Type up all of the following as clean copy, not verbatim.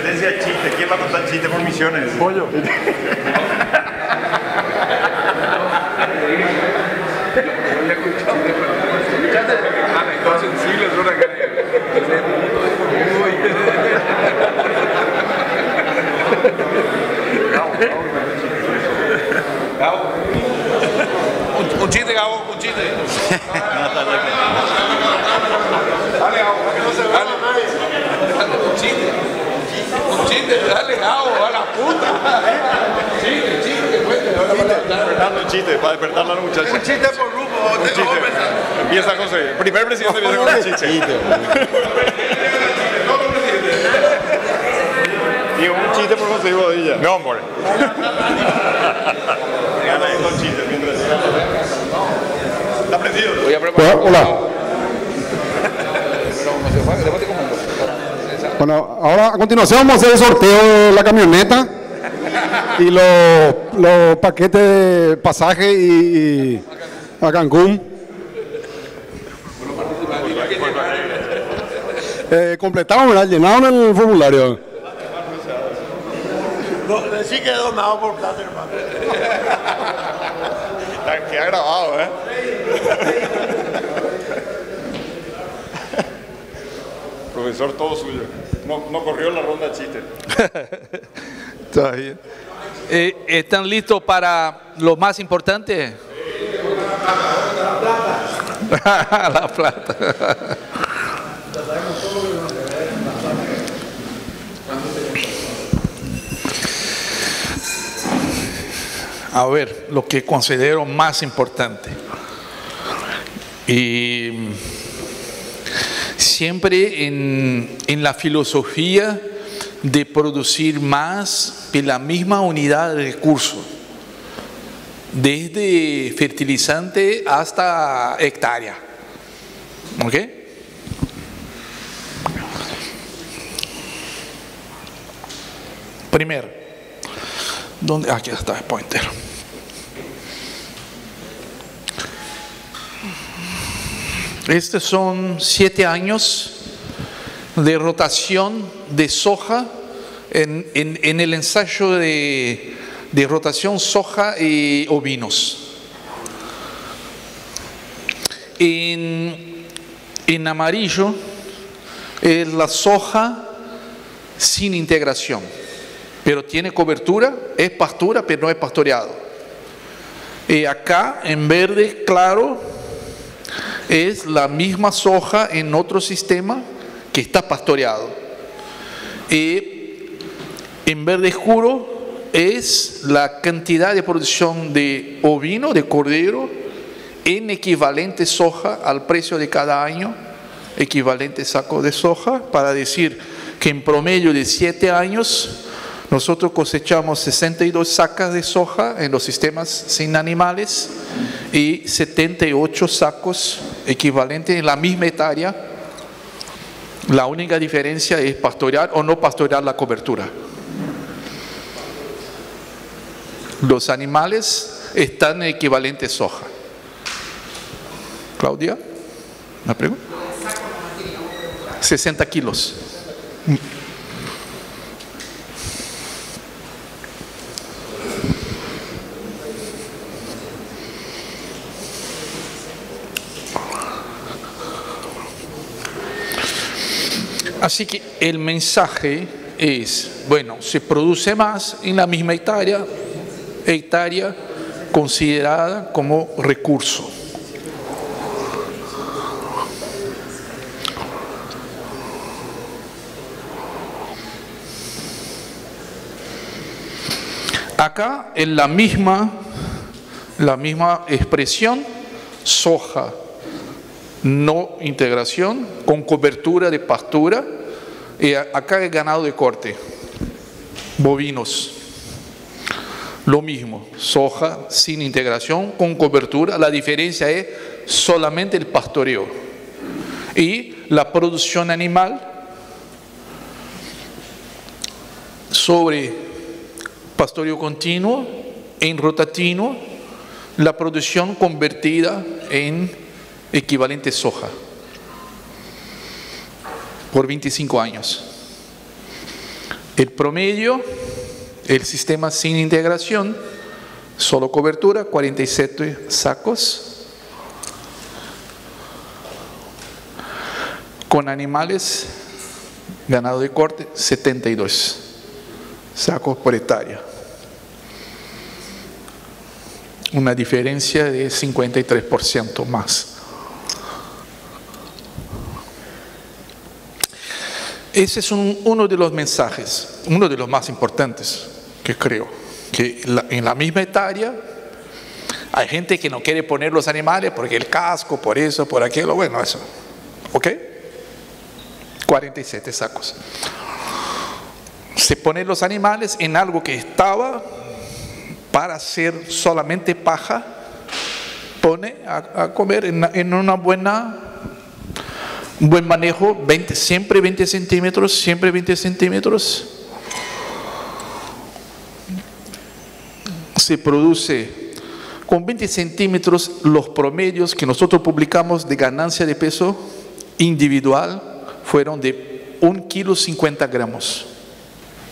competencia de chiste. ¿Quién va a contar chiste por misiones? Pollo. Un chiste, Gabo, un chiste. Dale, Gabo, dale, un chiste. Un chiste, dale, Gabo, a la puta. Chiste, Fernando, un chiste, para despertar a la muchacha. un chiste por grupo. Un chiste. Empieza José. El primer presidente empieza con un chiste. Digo, un chiste por José Bodilla. No, hombre. Gana ahí con chistes mientras. ¿Está prendido? Voy a preparar. Hola. Bueno, ahora a continuación vamos a hacer el sorteo de la camioneta y los paquetes de pasaje y a Cancún. Completaron, ¿verdad? Llenaron el formulario. No, decí que he donado por plata, hermano. Queda grabado, ¿eh? Profesor, todo suyo. No corrió la ronda de chistes. Está bien. ¿Están listos para lo más importante? La plata. A ver, lo que considero más importante. Y siempre en la filosofía de producir más de la misma unidad de recurso, desde fertilizante hasta hectárea. ¿Ok? Primero, ¿dónde? Aquí está el pointer. Estos son 7 años de rotación de soja en el ensayo de rotación soja y ovinos. En amarillo es la soja sin integración, pero tiene cobertura, es pastura, pero no es pastoreado. Y acá en verde claro es la misma soja en otro sistema que está pastoreado. Y en verde oscuro es la cantidad de producción de ovino, de cordero, en equivalente soja al precio de cada año, equivalente saco de soja, para decir que en promedio de 7 años nosotros cosechamos 62 sacas de soja en los sistemas sin animales y 78 sacos equivalentes en la misma hectárea. La única diferencia es pastorear o no pastorear la cobertura. Los animales están en equivalente soja. Claudia, ¿una pregunta? 60 kilos. Así que el mensaje es, bueno, se produce más en la misma hectárea considerada como recurso. Acá en la misma expresión, soja, no integración, con cobertura de pastura, y acá el ganado de corte, bovinos. Lo mismo, soja sin integración, con cobertura, la diferencia es solamente el pastoreo. Y la producción animal sobre pastoreo continuo, en rotativo, la producción convertida en equivalente soja por 25 años. El promedio, el sistema sin integración, solo cobertura, 47 sacos. Con animales, ganado de corte, 72 sacos por hectárea. Una diferencia de 53% más. Ese es uno de los mensajes, uno de los más importantes que creo, que en la misma hectárea hay gente que no quiere poner los animales porque el casco, por eso, por aquello, bueno, eso, ¿ok? 47 sacos. Se ponen los animales en algo que estaba para hacer solamente paja, pone a comer en una buena... Un buen manejo, siempre 20 centímetros, siempre 20 centímetros. Se produce con 20 centímetros los promedios que nosotros publicamos de ganancia de peso individual fueron de 1,50 kg,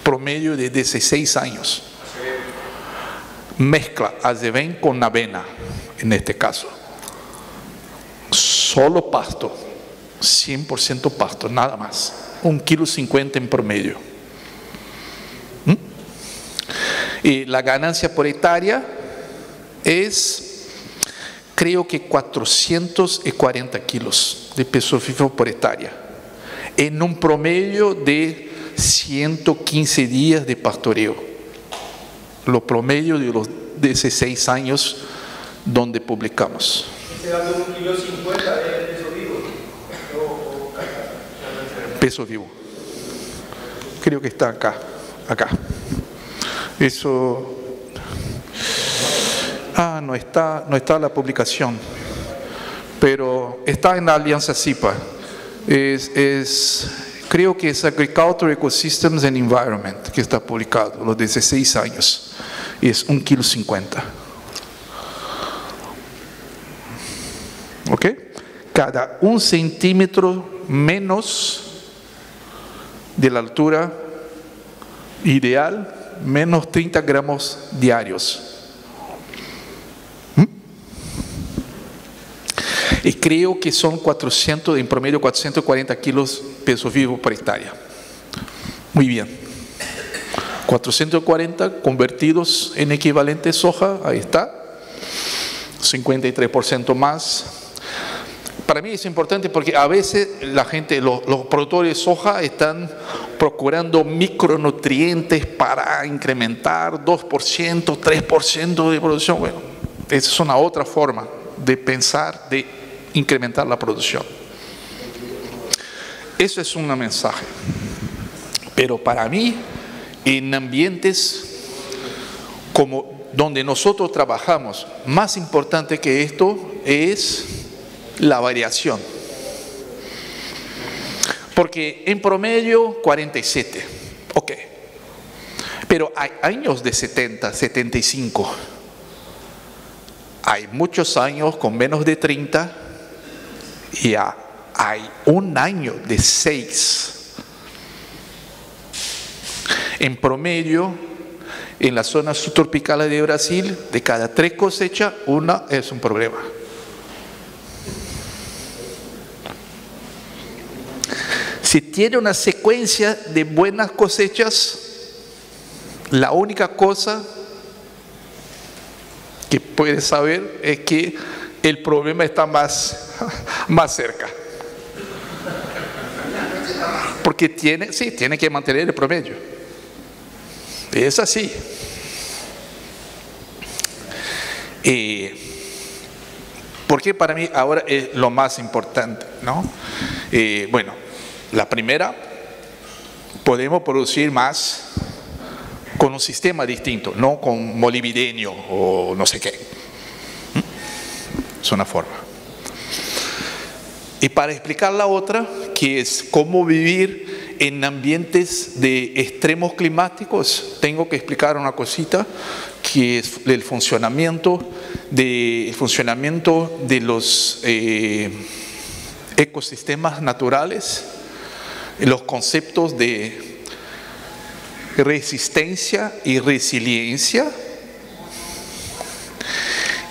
promedio de 16 años. Mezcla azevén con avena, en este caso. Solo pasto. 100% pasto, nada más. 1,50 kg en promedio. Y la ganancia por hectárea es, creo que 440 kilos de peso vivo por hectárea. En un promedio de 115 días de pastoreo. Lo promedio de los 16 años donde publicamos. ¿Se da 1,50 kg de peso vivo? Peso vivo. Creo que está acá. Eso. No está la publicación. Pero está en la Alianza CIPA. Creo que es Agriculture, Ecosystems and Environment, que está publicado, los 16 años. Y es 1,50 kg. ¿Ok? Cada 1 centímetro menos de la altura ideal, menos 30 gramos diarios. Y creo que son en promedio 440 kilos peso vivo por hectárea. Muy bien. 440 convertidos en equivalente soja, ahí está. 53% más. Para mí es importante porque a veces la gente, los productores de soja están procurando micronutrientes para incrementar 2%, 3% de producción. Bueno, esa es una otra forma de pensar, de incrementar la producción. Eso es un mensaje. Pero para mí, en ambientes como donde nosotros trabajamos, más importante que esto es la variación. Porque en promedio 47, ok. Pero hay años de 70, 75. Hay muchos años con menos de 30 y hay un año de 6. En promedio, en la zona subtropical de Brasil, de cada 3 cosechas, una es un problema. Si tiene una secuencia de buenas cosechas, la única cosa que puede saber es que el problema está más cerca. Porque tiene que mantener el promedio. Es así. Porque para mí ahora es lo más importante, ¿no? Bueno, la primera, podemos producir más con un sistema distinto, no con molibdenio o no sé qué. Es una forma. Y para explicar la otra, que es cómo vivir en ambientes de extremos climáticos, tengo que explicar una cosita, que es el funcionamiento de los ecosistemas naturales, los conceptos de resistencia y resiliencia.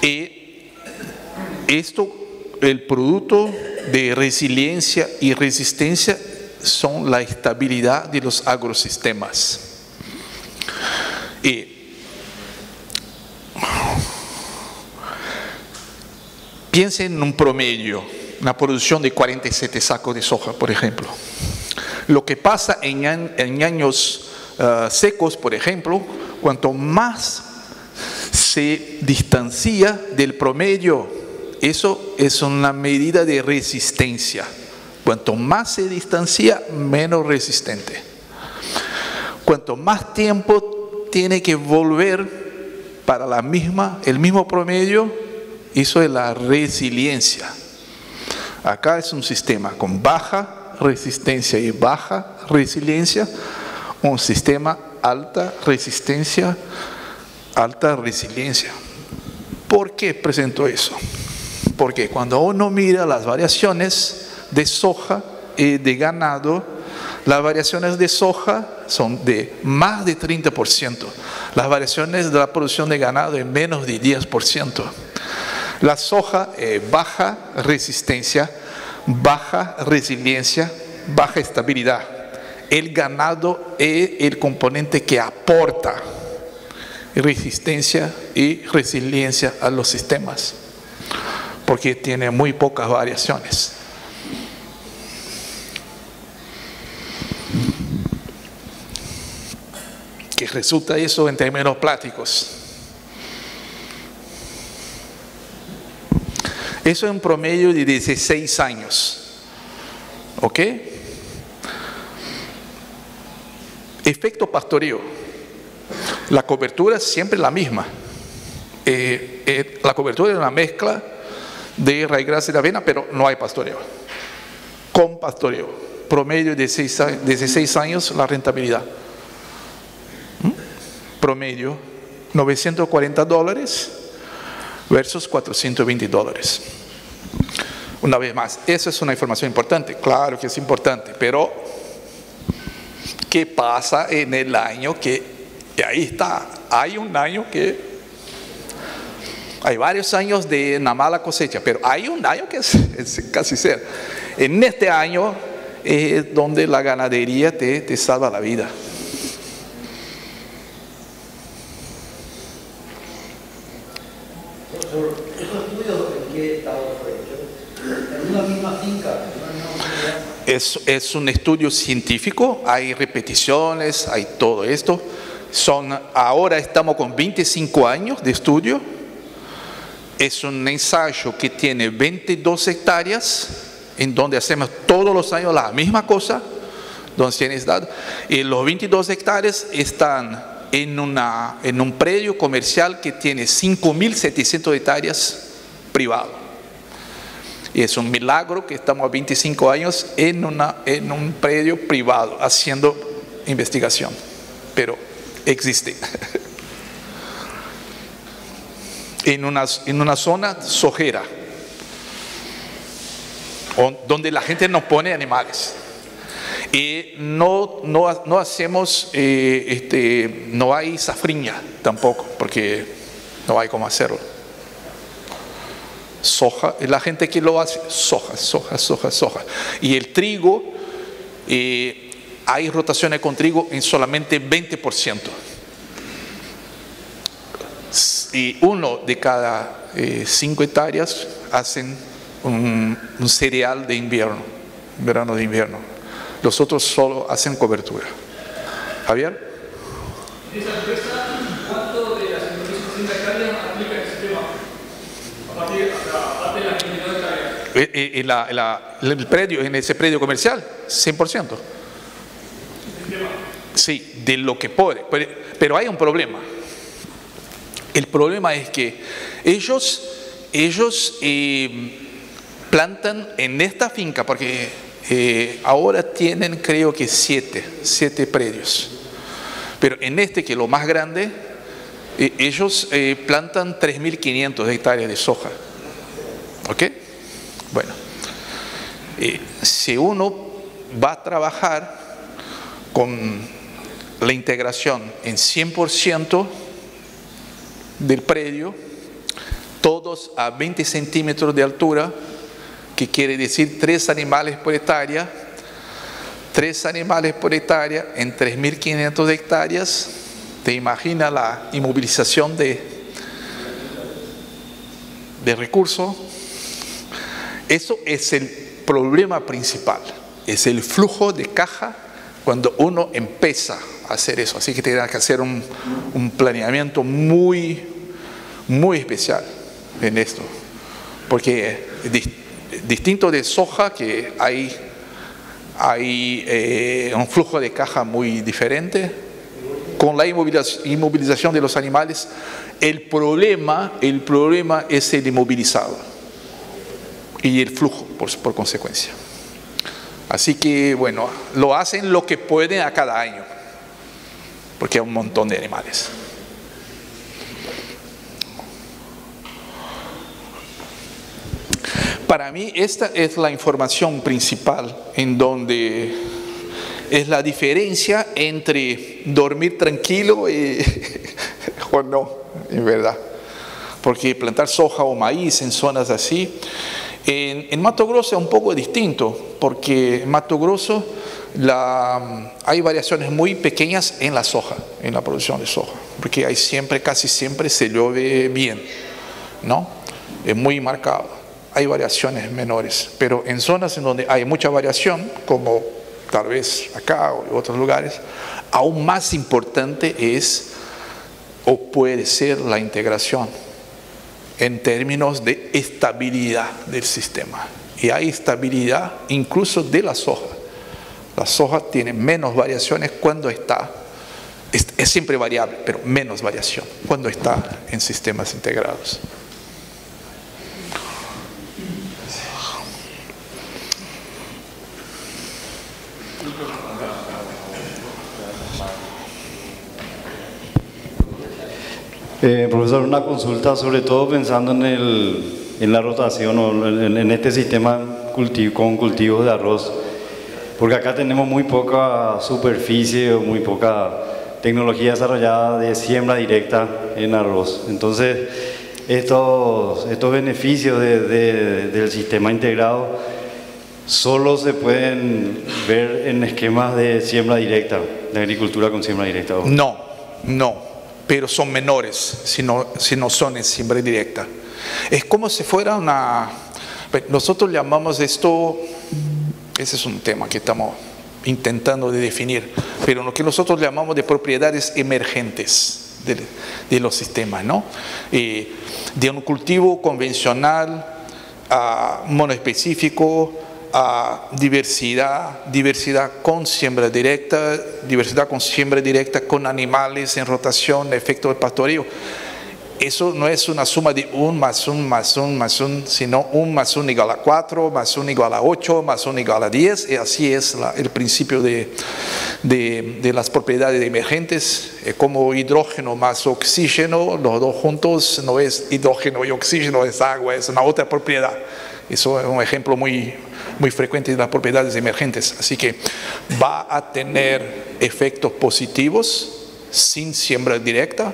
Y esto, el producto de resiliencia y resistencia son la estabilidad de los agrosistemas. Y piensen en un promedio, una producción de 47 sacos de soja, por ejemplo. Lo que pasa en años secos, por ejemplo, cuanto más se distancia del promedio, eso es una medida de resistencia. Cuanto más se distancia, menos resistente. Cuanto más tiempo tiene que volver para el mismo promedio, eso es la resiliencia. Acá es un sistema con baja resistencia y baja resiliencia, un sistema alta resistencia, alta resiliencia. ¿Por qué presento eso? Porque cuando uno mira las variaciones de soja y de ganado, las variaciones de soja son de más de 30%. Las variaciones de la producción de ganado de menos de 10%. La soja baja resistencia, baja resiliencia, baja estabilidad. El ganado es el componente que aporta resistencia y resiliencia a los sistemas, porque tiene muy pocas variaciones. ¿Qué resulta eso en términos prácticos? Eso es un promedio de 16 años. ¿Ok? Efecto pastoreo. La cobertura es siempre la misma. La cobertura es una mezcla de raigrasa y de avena, pero no hay pastoreo. Con pastoreo. Promedio de 16 años la rentabilidad. Promedio $940 versus $420. Una vez más, eso es una información importante. Claro que es importante, pero ¿qué pasa en el año que ahí está? Hay un año que hay varios años de una mala cosecha, pero hay un año que es casi cero. En este año es donde la ganadería te salva la vida. ¿Esos estudios en qué estado fue hecho? ¿En una misma finca? Es un estudio científico, hay repeticiones, hay todo esto. Ahora estamos con 25 años de estudio. Es un ensayo que tiene 22 hectáreas, en donde hacemos todos los años la misma cosa, donde tienes datos. Y los 22 hectáreas están en un predio comercial que tiene 5.700 hectáreas privado. Y es un milagro que estamos a 25 años en un predio privado haciendo investigación, pero existe. En una zona sojera, donde la gente no pone animales. Y no hacemos, no hay safriña tampoco, porque no hay cómo hacerlo. Soja, la gente que lo hace, soja. Y el trigo, hay rotaciones con trigo en solamente 20%. Y uno de cada 5 hectáreas hacen un cereal de invierno, verano de invierno. Los otros solo hacen cobertura. ¿Javier? ¿Esa empresa cuánto de las 5.600 hectáreas aplica el sistema? Aparte de las 5.000 hectáreas. En ese predio comercial, 100%. Sí, de lo que puede. Pero hay un problema. El problema es que ellos plantan en esta finca, porque ahora tienen creo que 7 predios. Pero en este, que es lo más grande, ellos plantan 3.500 hectáreas de soja. ¿Ok? Bueno, si uno va a trabajar con la integración en 100% del predio, todos a 20 centímetros de altura, que quiere decir 3 animales por hectárea. 3 animales por hectárea en 3.500 hectáreas. ¿Te imaginas la inmovilización de recursos? Eso es el problema principal, es el flujo de caja cuando uno empieza a hacer eso. Así que tiene que hacer un planeamiento muy especial en esto, porque distinto de soja, que hay un flujo de caja muy diferente. Con la inmovilización de los animales, el problema es el inmovilizado y el flujo por consecuencia. Así que bueno, lo hacen lo que pueden a cada año, porque hay un montón de animales. Para mí esta es la información principal, en donde es la diferencia entre dormir tranquilo o no, en verdad. Porque plantar soja o maíz en zonas así, en Mato Grosso es un poco distinto, porque en Mato Grosso hay variaciones muy pequeñas en la soja, en la producción de soja, porque hay casi siempre se llueve bien, ¿no? Es muy marcado. Hay variaciones menores, pero en zonas en donde hay mucha variación, como tal vez acá o en otros lugares, aún más importante es o puede ser la integración en términos de estabilidad del sistema. Y hay estabilidad incluso de la soja. La soja tiene menos variaciones cuando está, es siempre variable, pero menos variación cuando está en sistemas integrados. Profesor, una consulta, sobre todo pensando en la rotación o en este sistema con cultivos de arroz, porque acá tenemos muy poca superficie o muy poca tecnología desarrollada de siembra directa en arroz. Entonces, estos beneficios del sistema integrado solo se pueden ver en esquemas de siembra directa, de agricultura con siembra directa. No. Pero son menores si no son en siembra directa. Es como si fuera nosotros llamamos esto, ese es un tema que estamos intentando de definir, pero lo que nosotros llamamos de propiedades emergentes de los sistemas, ¿no? De un cultivo convencional a monoespecífico, a diversidad con siembra directa, con animales en rotación, efecto de pastoreo. Eso no es una suma de 1 más 1 más 1 más 1, sino 1 más 1 igual a 4, más 1 igual a 8, más 1 igual a 10, y así es el principio de las propiedades emergentes, como hidrógeno más oxígeno, los dos juntos no es hidrógeno y oxígeno, es agua, es una otra propiedad. Eso es un ejemplo muy frecuente de las propiedades emergentes. Así que va a tener efectos positivos sin siembra directa,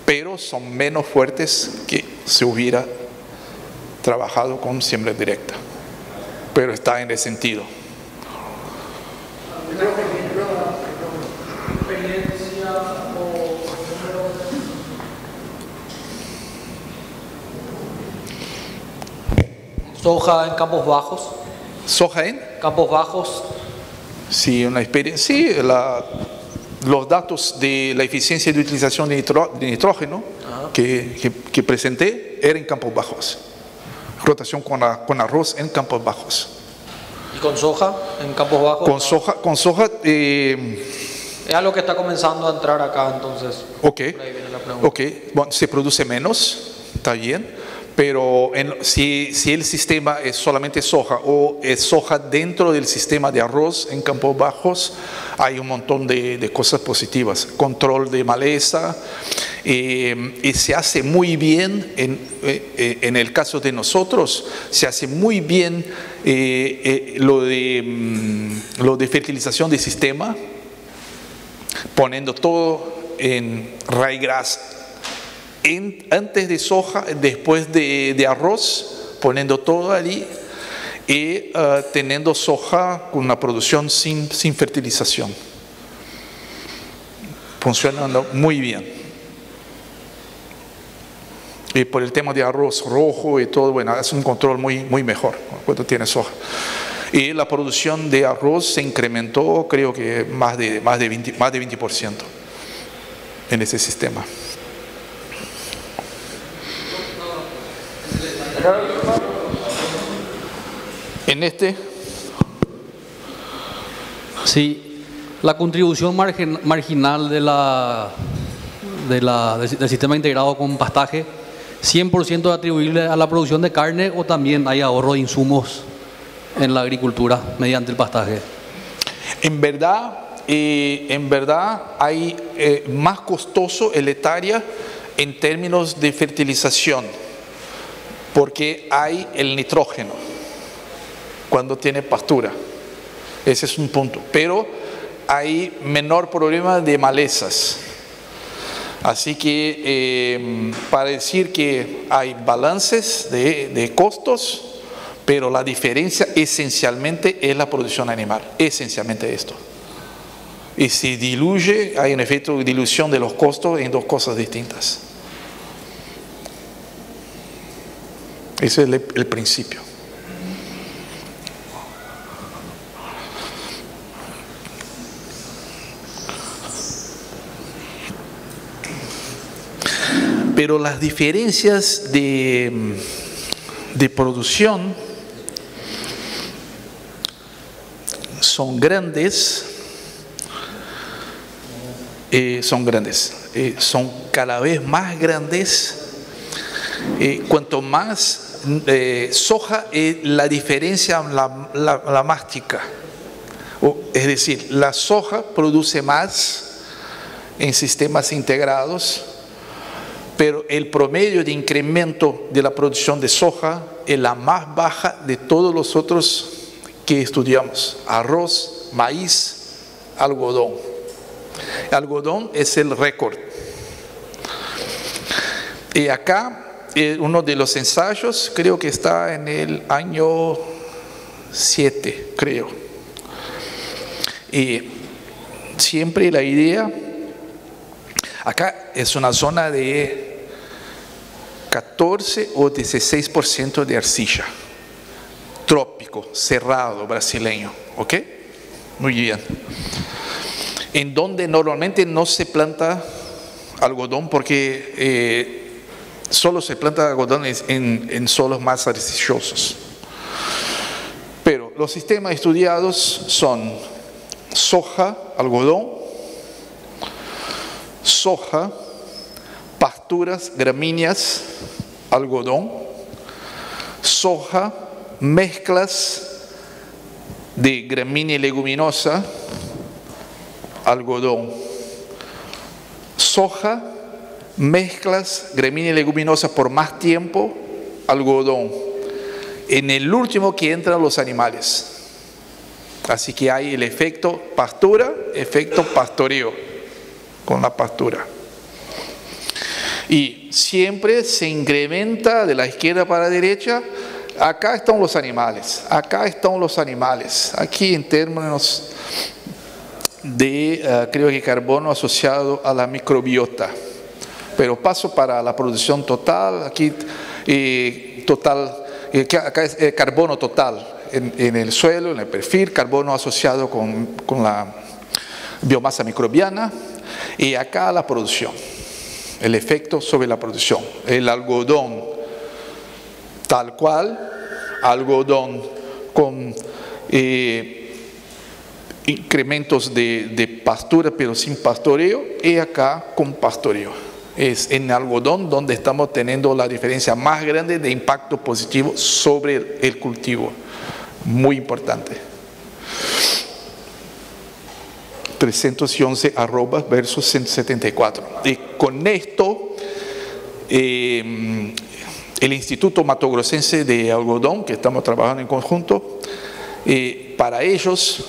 pero son menos fuertes que si hubiera trabajado con siembra directa. Pero está en ese sentido. Soja en campos bajos. ¿Soja en? Campos bajos. Sí, una experiencia. Sí, los datos de la eficiencia de utilización de nitrógeno que presenté eran en campos bajos. Rotación con arroz en campos bajos. ¿Y con soja en campos bajos? Con soja es algo que está comenzando a entrar acá, entonces. Ok. Por ahí viene la pregunta. Ok. Bueno, se produce menos, está bien. Pero si el sistema es solamente soja o es soja dentro del sistema de arroz en campos bajos, hay un montón de cosas positivas. Control de maleza, y se hace muy bien, en el caso de nosotros, se hace muy bien lo de fertilización de sistema. poniendo todo en ryegrass, antes de soja, después de arroz, poniendo todo allí y teniendo soja con una producción sin fertilización, funcionando muy bien. Y por el tema de arroz rojo y todo, bueno, es un control muy mejor cuando tiene soja. Y la producción de arroz se incrementó, creo que más de 20% en ese sistema. En este. Sí, la contribución marginal del sistema integrado con pastaje, 100% atribuible a la producción de carne, o también hay ahorro de insumos en la agricultura mediante el pastaje. En verdad hay más costoso el hectárea en términos de fertilización, porque hay el nitrógeno cuando tiene pastura. Ese es un punto. Pero hay menor problema de malezas. Así que para decir que hay balances de costos, pero la diferencia esencialmente es la producción animal, esencialmente esto. Y si diluye, hay un efecto de dilución de los costos en dos cosas distintas. Ese es el principio. Pero las diferencias de producción son grandes, son cada vez más grandes. Cuanto más soja, la diferencia la más chica. Es decir, la soja produce más en sistemas integrados, pero el promedio de incremento de la producción de soja es la más baja de todos los otros que estudiamos: arroz, maíz, algodón. Algodón es el récord. Y acá, uno de los ensayos, creo que está en el año 7, creo. Y siempre la idea, acá es una zona de 14 o 16% de arcilla, trópico, cerrado, brasileño, ¿ok? Muy bien. En donde normalmente no se planta algodón, porque solo se planta algodón en suelos más arcillosos. Pero los sistemas estudiados son soja, algodón, soja, pasturas, gramíneas, algodón, soja, mezclas de gramínea y leguminosa, algodón, soja, mezclas, gramínea y leguminosa por más tiempo, algodón. En el último que entran los animales. Así que hay el efecto pastura, efecto pastoreo con la pastura. Y siempre se incrementa de la izquierda para la derecha. Acá están los animales, acá están los animales. Aquí en términos de, creo que carbono asociado a la microbiota. Pero paso para la producción total. Aquí acá es carbono total en el suelo, en el perfil, carbono asociado con la biomasa microbiana. Y acá la producción, el efecto sobre la producción. El algodón tal cual, algodón con incrementos de pastura pero sin pastoreo, y acá con pastoreo. Es en algodón donde estamos teniendo la diferencia más grande de impacto positivo sobre el cultivo. Muy importante. 311 arrobas versus 174. Y con esto, el Instituto Matogrossense de Algodón, que estamos trabajando en conjunto, para ellos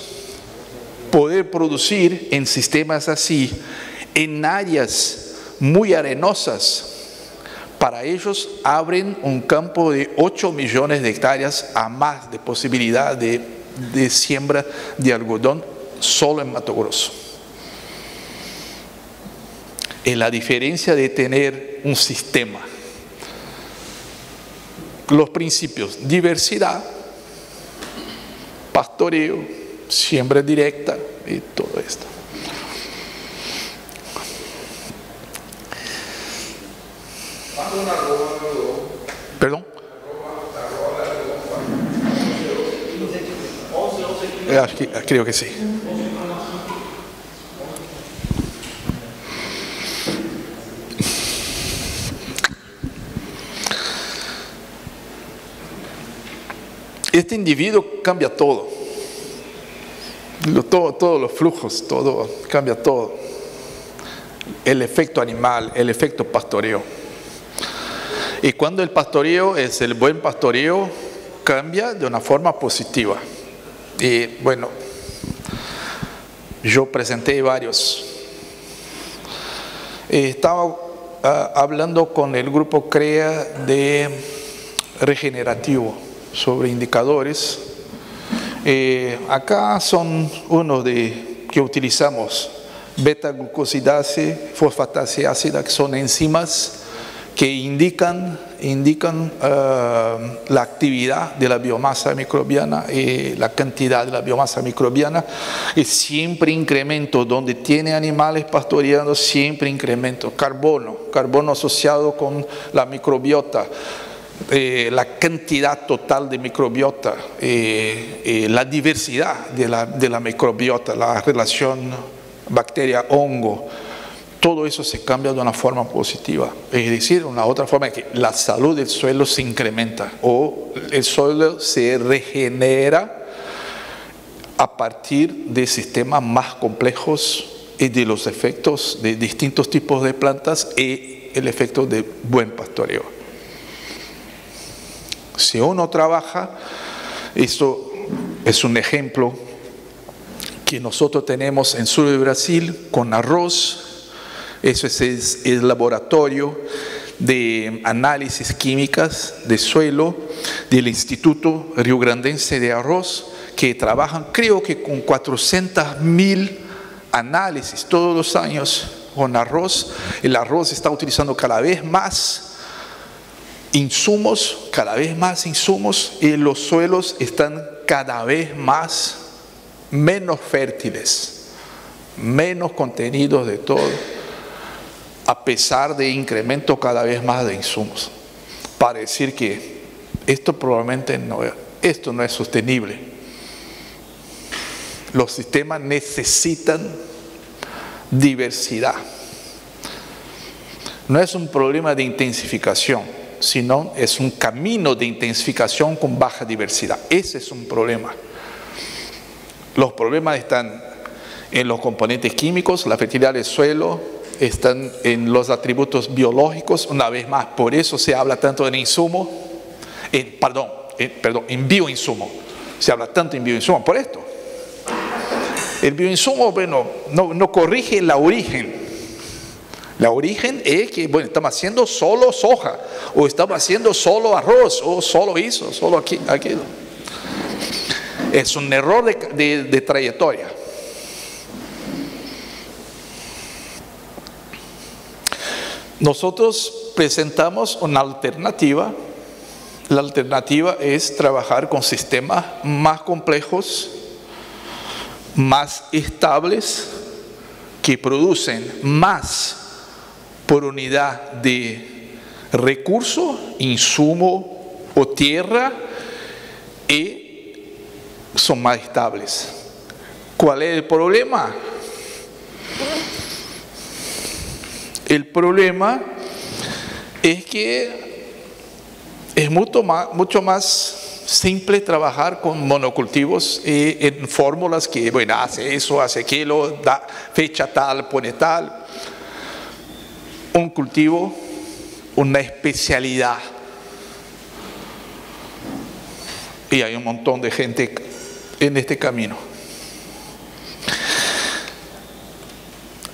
poder producir en sistemas así, en áreas muy arenosas, para ellos abren un campo de 8 millones de hectáreas a más de posibilidad de siembra de algodón solo en Mato Grosso. Es la diferencia de tener un sistema. Los principios: diversidad, pastoreo, siembra directa y todo esto. ¿Perdón? Creo que sí. Este individuo cambia todo. Todos los flujos, todo, cambia todo. El efecto animal, el efecto pastoreo. Y cuando el pastoreo es el buen pastoreo, cambia de una forma positiva. Y bueno, yo presenté varios. Estaba hablando con el grupo CREA de regenerativo sobre indicadores. Acá son unos que utilizamos: beta-glucosidase, fosfatase ácida, que son enzimas que indican la actividad de la biomasa microbiana y la cantidad de la biomasa microbiana. Y siempre incremento, donde tiene animales pastoreando, siempre incremento. Carbono asociado con la microbiota, la cantidad total de microbiota, la diversidad de la microbiota, la relación bacteria-hongo. Todo eso se cambia de una forma positiva. Es decir, una otra forma es que la salud del suelo se incrementa o el suelo se regenera a partir de sistemas más complejos y de los efectos de distintos tipos de plantas y el efecto de buen pastoreo. Si uno trabaja, esto es un ejemplo que nosotros tenemos en sur de Brasil con arroz. Eso es el laboratorio de análisis químicas de suelo del Instituto Riograndense de Arroz, que trabajan creo que con 400.000 análisis todos los años con arroz. El arroz está utilizando cada vez más insumos, y los suelos están cada vez menos fértiles, menos contenidos de todo, a pesar de incremento cada vez más de insumos, para decir que esto probablemente no es sostenible. Los sistemas necesitan diversidad. No es un problema de intensificación, sino es un camino de intensificación con baja diversidad. Ese es un problema. Los problemas están en los componentes químicos, la fertilidad del suelo, están en los atributos biológicos. Una vez más, por eso se habla tanto en insumo, en bioinsumo. Se habla tanto en bioinsumo por esto. El bioinsumo, bueno, no corrige la origen. La origen es que, bueno, estamos haciendo solo soja, o estamos haciendo solo arroz, o solo eso, solo aquello. Es un error de trayectoria. Nosotros presentamos una alternativa. La alternativa es trabajar con sistemas más complejos, más estables, que producen más por unidad de recurso, insumo o tierra, y son más estables. ¿Cuál es el problema? El problema es que es mucho más simple trabajar con monocultivos en fórmulas que, bueno, hace eso, hace aquello, da fecha tal, pone tal. Un cultivo, una especialidad. Y hay un montón de gente en este camino.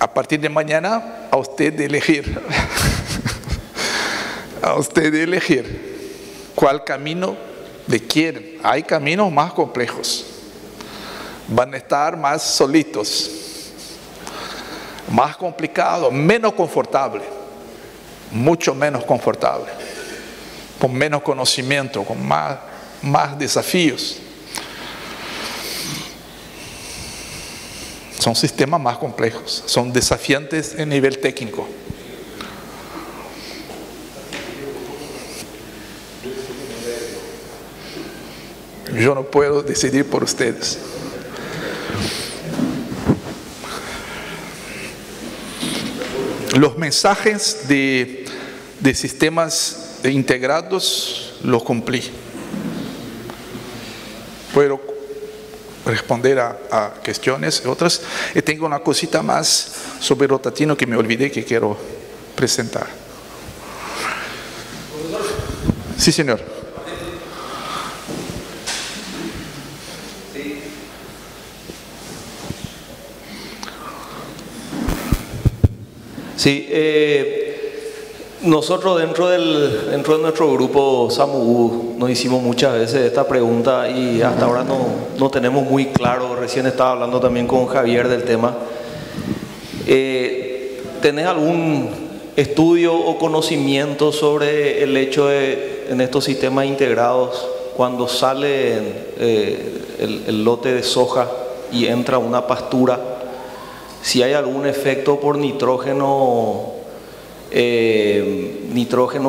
a partir de mañana, a usted de elegir. A usted de elegir cuál camino le quieren. Hay caminos más complejos. Van a estar más solitos, más complicados, menos confortable, mucho menos confortable, con menos conocimiento, con más desafíos. Son sistemas más complejos, son desafiantes en nivel técnico. Yo no puedo decidir por ustedes. Los mensajes de sistemas integrados los cumplí. Puedo responder a cuestiones y otras. Y tengo una cosita más sobre Rotatino que me olvidé que quiero presentar. Sí, señor. Sí, nosotros dentro de nuestro grupo SAMU nos hicimos muchas veces esta pregunta y hasta ahora no tenemos muy claro. Recién estaba hablando también con Javier del tema. ¿Tenés algún estudio o conocimiento sobre el hecho de, en estos sistemas integrados, cuando sale el lote de soja y entra una pastura, si hay algún efecto por nitrógeno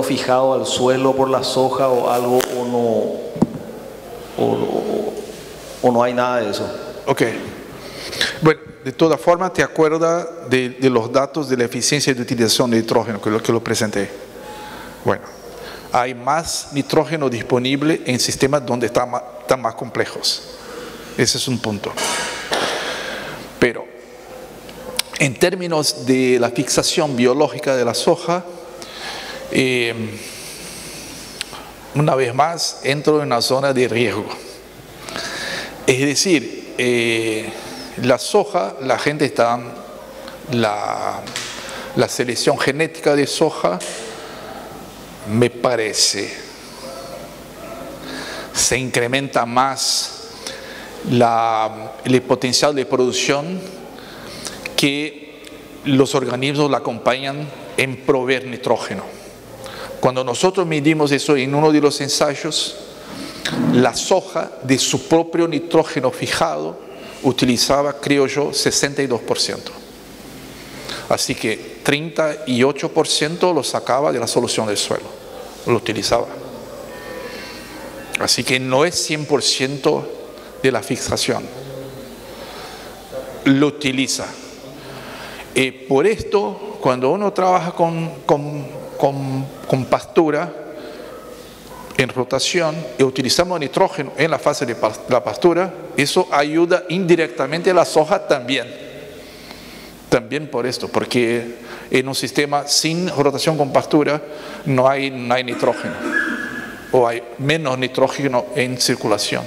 fijado al suelo por la soja o algo, o no hay nada de eso? Ok. Bueno, de todas formas, ¿te acuerdas de los datos de la eficiencia de utilización de nitrógeno que lo presenté? Bueno, hay más nitrógeno disponible en sistemas donde están más complejos. Ese es un punto. Pero en términos de la fixación biológica de la soja, una vez más entro en una zona de riesgo. Es decir, la soja, la gente está, la selección genética de soja, me parece, se incrementa más el potencial de producción que los organismos la acompañan en proveer nitrógeno. Cuando nosotros medimos eso en uno de los ensayos, la soja de su propio nitrógeno fijado utilizaba, creo yo, 62%. Así que 38% lo sacaba de la solución del suelo, lo utilizaba. Así que no es 100% de la fixación, lo utiliza. Por esto, cuando uno trabaja con pastura en rotación y utilizamos nitrógeno en la fase de la pastura, eso ayuda indirectamente a la soja también. También por esto, porque en un sistema sin rotación con pastura no hay nitrógeno, o hay menos nitrógeno en circulación.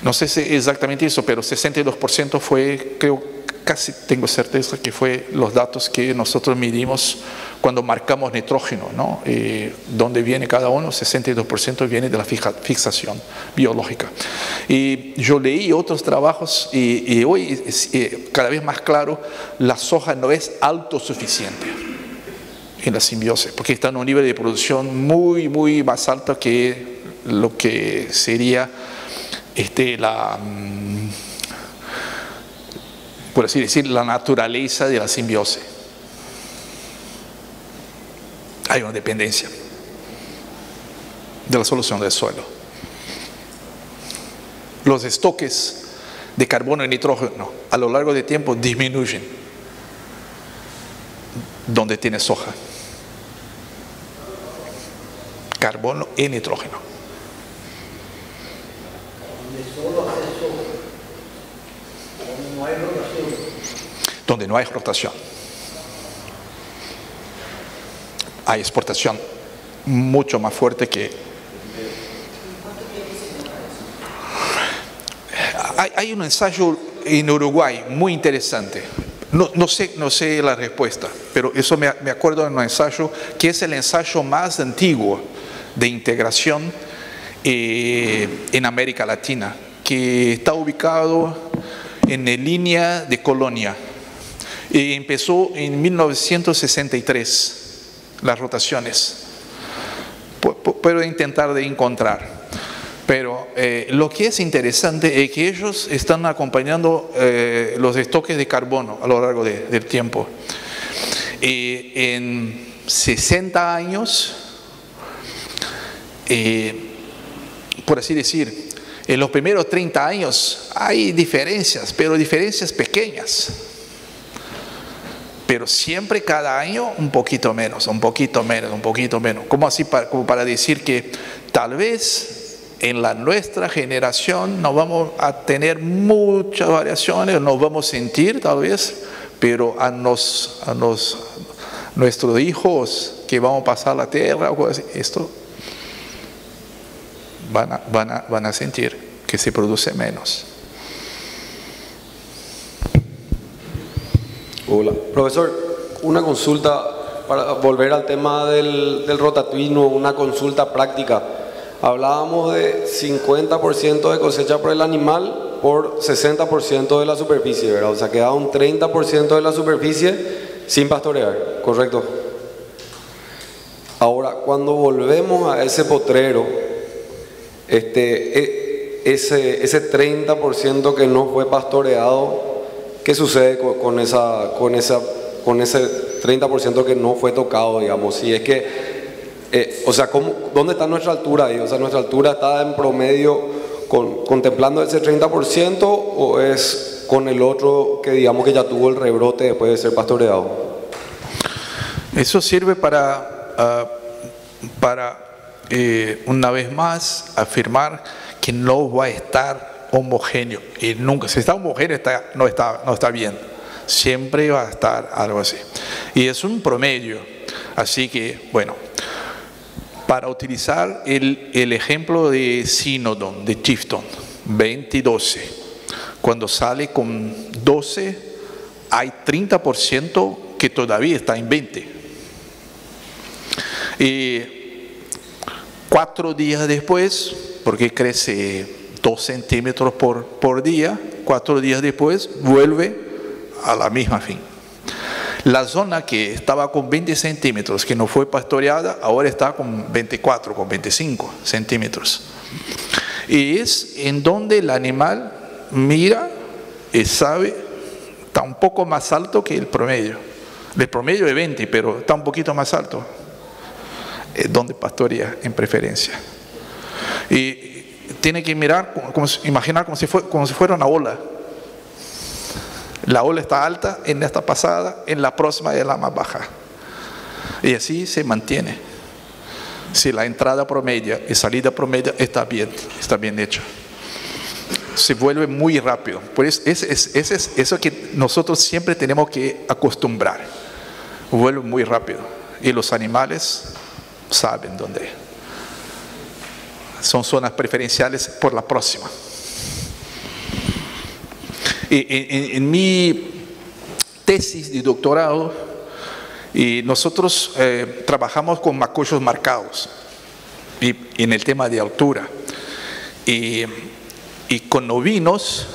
No sé si exactamente eso, pero 62% fue, creo, casi tengo certeza que fue los datos que nosotros medimos cuando marcamos nitrógeno, ¿no? Donde viene cada uno, 62% viene de la fixación biológica. Y yo leí otros trabajos y hoy es cada vez más claro, la soja no es autosuficiente en la simbiosis, porque está en un nivel de producción muy, muy más alto que lo que sería por así decir, la naturaleza de la simbiosis. Hay una dependencia de la solución del suelo. Los estoques de carbono y nitrógeno a lo largo del tiempo disminuyen donde tiene soja. Carbono y nitrógeno. Donde no hay rotación, hay exportación mucho más fuerte que... Hay un ensayo en Uruguay muy interesante. No sé la respuesta, pero eso me acuerdo de un ensayo que es el ensayo más antiguo de integración en América Latina, que está ubicado en la línea de Colonia. Empezó en 1963, las rotaciones. Puedo intentar de encontrar. Pero lo que es interesante es que ellos están acompañando los estoques de carbono a lo largo del tiempo. En 60 años, por así decir, en los primeros 30 años hay diferencias, pero diferencias pequeñas. Pero siempre cada año un poquito menos, un poquito menos, un poquito menos. Como para decir que tal vez en nuestra generación no vamos a tener muchas variaciones, nos vamos a sentir tal vez, pero a nuestros hijos que vamos a pasar la tierra, esto van a sentir que se produce menos. Hola, profesor, una consulta para volver al tema del rotativismo, una consulta práctica. Hablábamos de 50% de cosecha por el animal por 60% de la superficie, ¿verdad? O sea, queda un 30% de la superficie sin pastorear, ¿correcto? Ahora, cuando volvemos a ese potrero, ese 30% que no fue pastoreado, ¿qué sucede con ese 30% que no fue tocado, digamos? Si es que o sea, ¿dónde está nuestra altura ahí? O sea, ¿nuestra altura está en promedio contemplando ese 30% o es con el otro que digamos que ya tuvo el rebrote después de ser pastoreado? Eso sirve para una vez más afirmar que no va a estar homogéneo. Y nunca, si está homogéneo no está bien. Siempre va a estar algo así. Y es un promedio. Así que, bueno, para utilizar el ejemplo de Synodon, de Tifton, 20 y 12, cuando sale con 12, hay 30% que todavía está en 20. Y 4 días después, porque crece 2 centímetros por día, 4 días después vuelve a la misma fin. La zona que estaba con 20 centímetros, que no fue pastoreada, ahora está con 24, con 25 centímetros. Y es en donde el animal mira y sabe, está un poco más alto que el promedio. El promedio es 20, pero está un poquito más alto. Es donde pastorea en preferencia. Y tiene que mirar, imaginar como si fuera una ola. La ola está alta en esta pasada, en la próxima es la más baja. Y así se mantiene. Si la entrada promedia y salida promedia está bien hecho. Se vuelve muy rápido. Por eso es eso que nosotros siempre tenemos que acostumbrar. Vuelve muy rápido. Y los animales saben dónde. Son zonas preferenciales por la próxima. En mi tesis de doctorado, nosotros trabajamos con macollos marcados y en el tema de altura. Y con ovinos,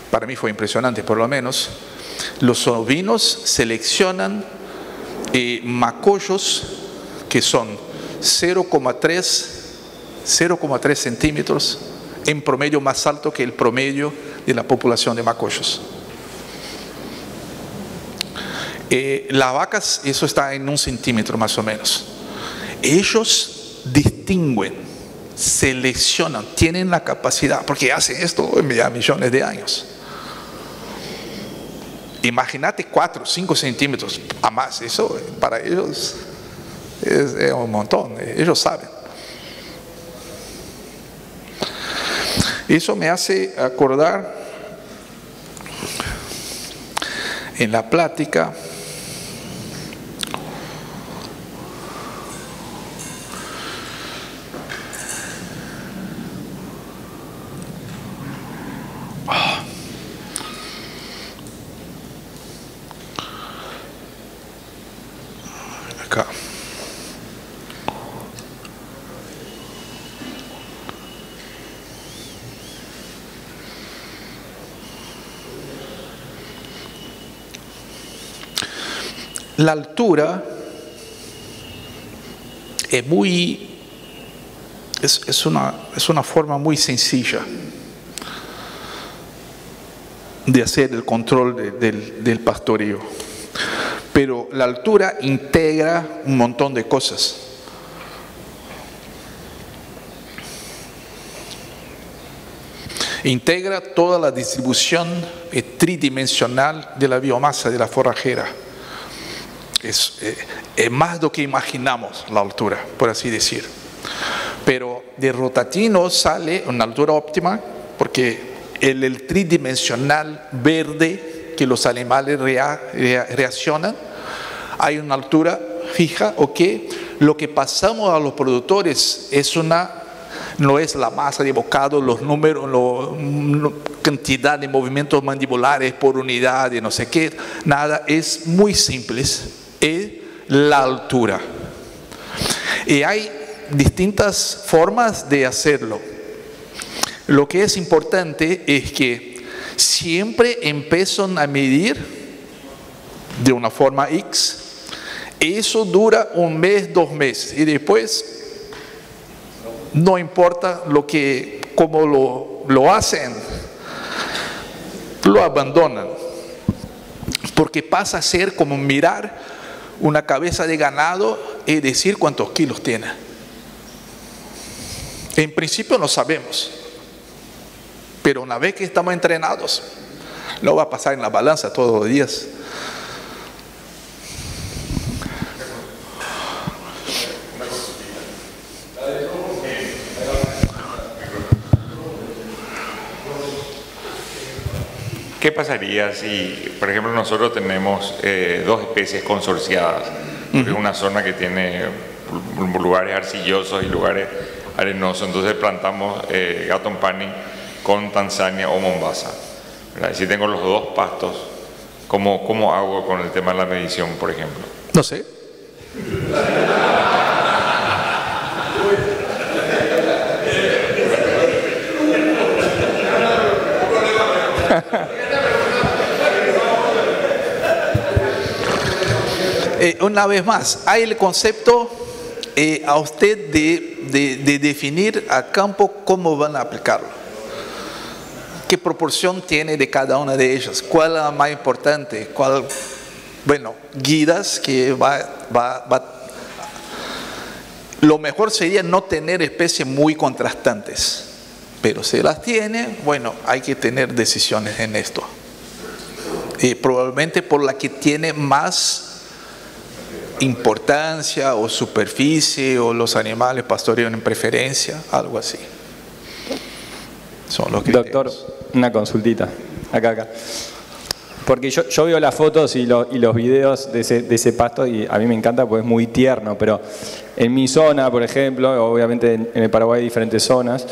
para mí fue impresionante por lo menos, los ovinos seleccionan macollos que son 0,3 centímetros en promedio más alto que el promedio de la población de macollos. Las vacas, eso está en 1 centímetro más o menos. Ellos distinguen, seleccionan, tienen la capacidad, porque hacen esto ya millones de años. Imagínate 4, 5 centímetros a más, eso para ellos es un montón, ellos saben. Eso me hace acordar en la plática la altura es una forma muy sencilla de hacer el control del pastoreo. Pero la altura integra un montón de cosas. Integra toda la distribución tridimensional de la biomasa de la forrajera. Es más de lo que imaginamos la altura, por así decir. Pero de rotatino sale una altura óptima porque el tridimensional verde que los animales reaccionan, hay una altura fija, ¿ok? Lo que pasamos a los productores no es la masa de bocado, los números, la cantidad de movimientos mandibulares por unidad de no sé qué, nada, es muy simple, es la altura. Y hay distintas formas de hacerlo. Lo que es importante es que siempre empiezan a medir de una forma X. Eso dura 1 mes, 2 meses y después no importa cómo lo hacen, lo abandonan, porque pasa a ser como mirar una cabeza de ganado y decir cuántos kilos tiene. En principio no sabemos, pero una vez que estamos entrenados, no va a pasar en la balanza todos los días. ¿Qué pasaría si, por ejemplo, nosotros tenemos 2 especies consorciadas? Porque es una zona que tiene lugares arcillosos y lugares arenosos. Entonces plantamos Gatompani con Tanzania o Mombasa. ¿Verdad? Si tengo los 2 pastos, ¿cómo hago con el tema de la medición, por ejemplo? No sé. Una vez más, hay el concepto a usted de definir a campo cómo van a aplicarlo. ¿Qué proporción tiene de cada una de ellas? ¿Cuál es la más importante? Bueno, guías que lo mejor sería no tener especies muy contrastantes. Pero si las tiene, bueno, hay que tener decisiones en esto. Y probablemente por la que tiene más importancia o superficie o los animales pastorean en preferencia, algo así. Son los criterios. Doctor, una consultita, acá. Porque yo veo las fotos y los videos de ese pasto y a mí me encanta porque es muy tierno, pero en mi zona, por ejemplo, obviamente en el Paraguay hay diferentes zonas,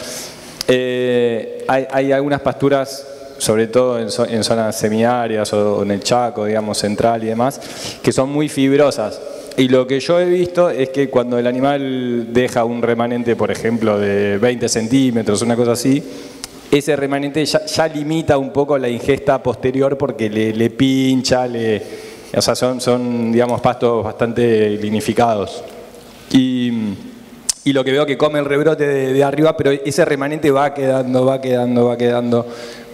hay algunas pasturas, sobre todo en zonas semiáridas o en el Chaco, digamos, central y demás, que son muy fibrosas. Y lo que yo he visto es que cuando el animal deja un remanente, por ejemplo, de 20 centímetros, una cosa así, ese remanente ya limita un poco la ingesta posterior porque le pincha, o sea, son, digamos, pastos bastante linificados. Y lo que veo que come el rebrote de arriba, pero ese remanente va quedando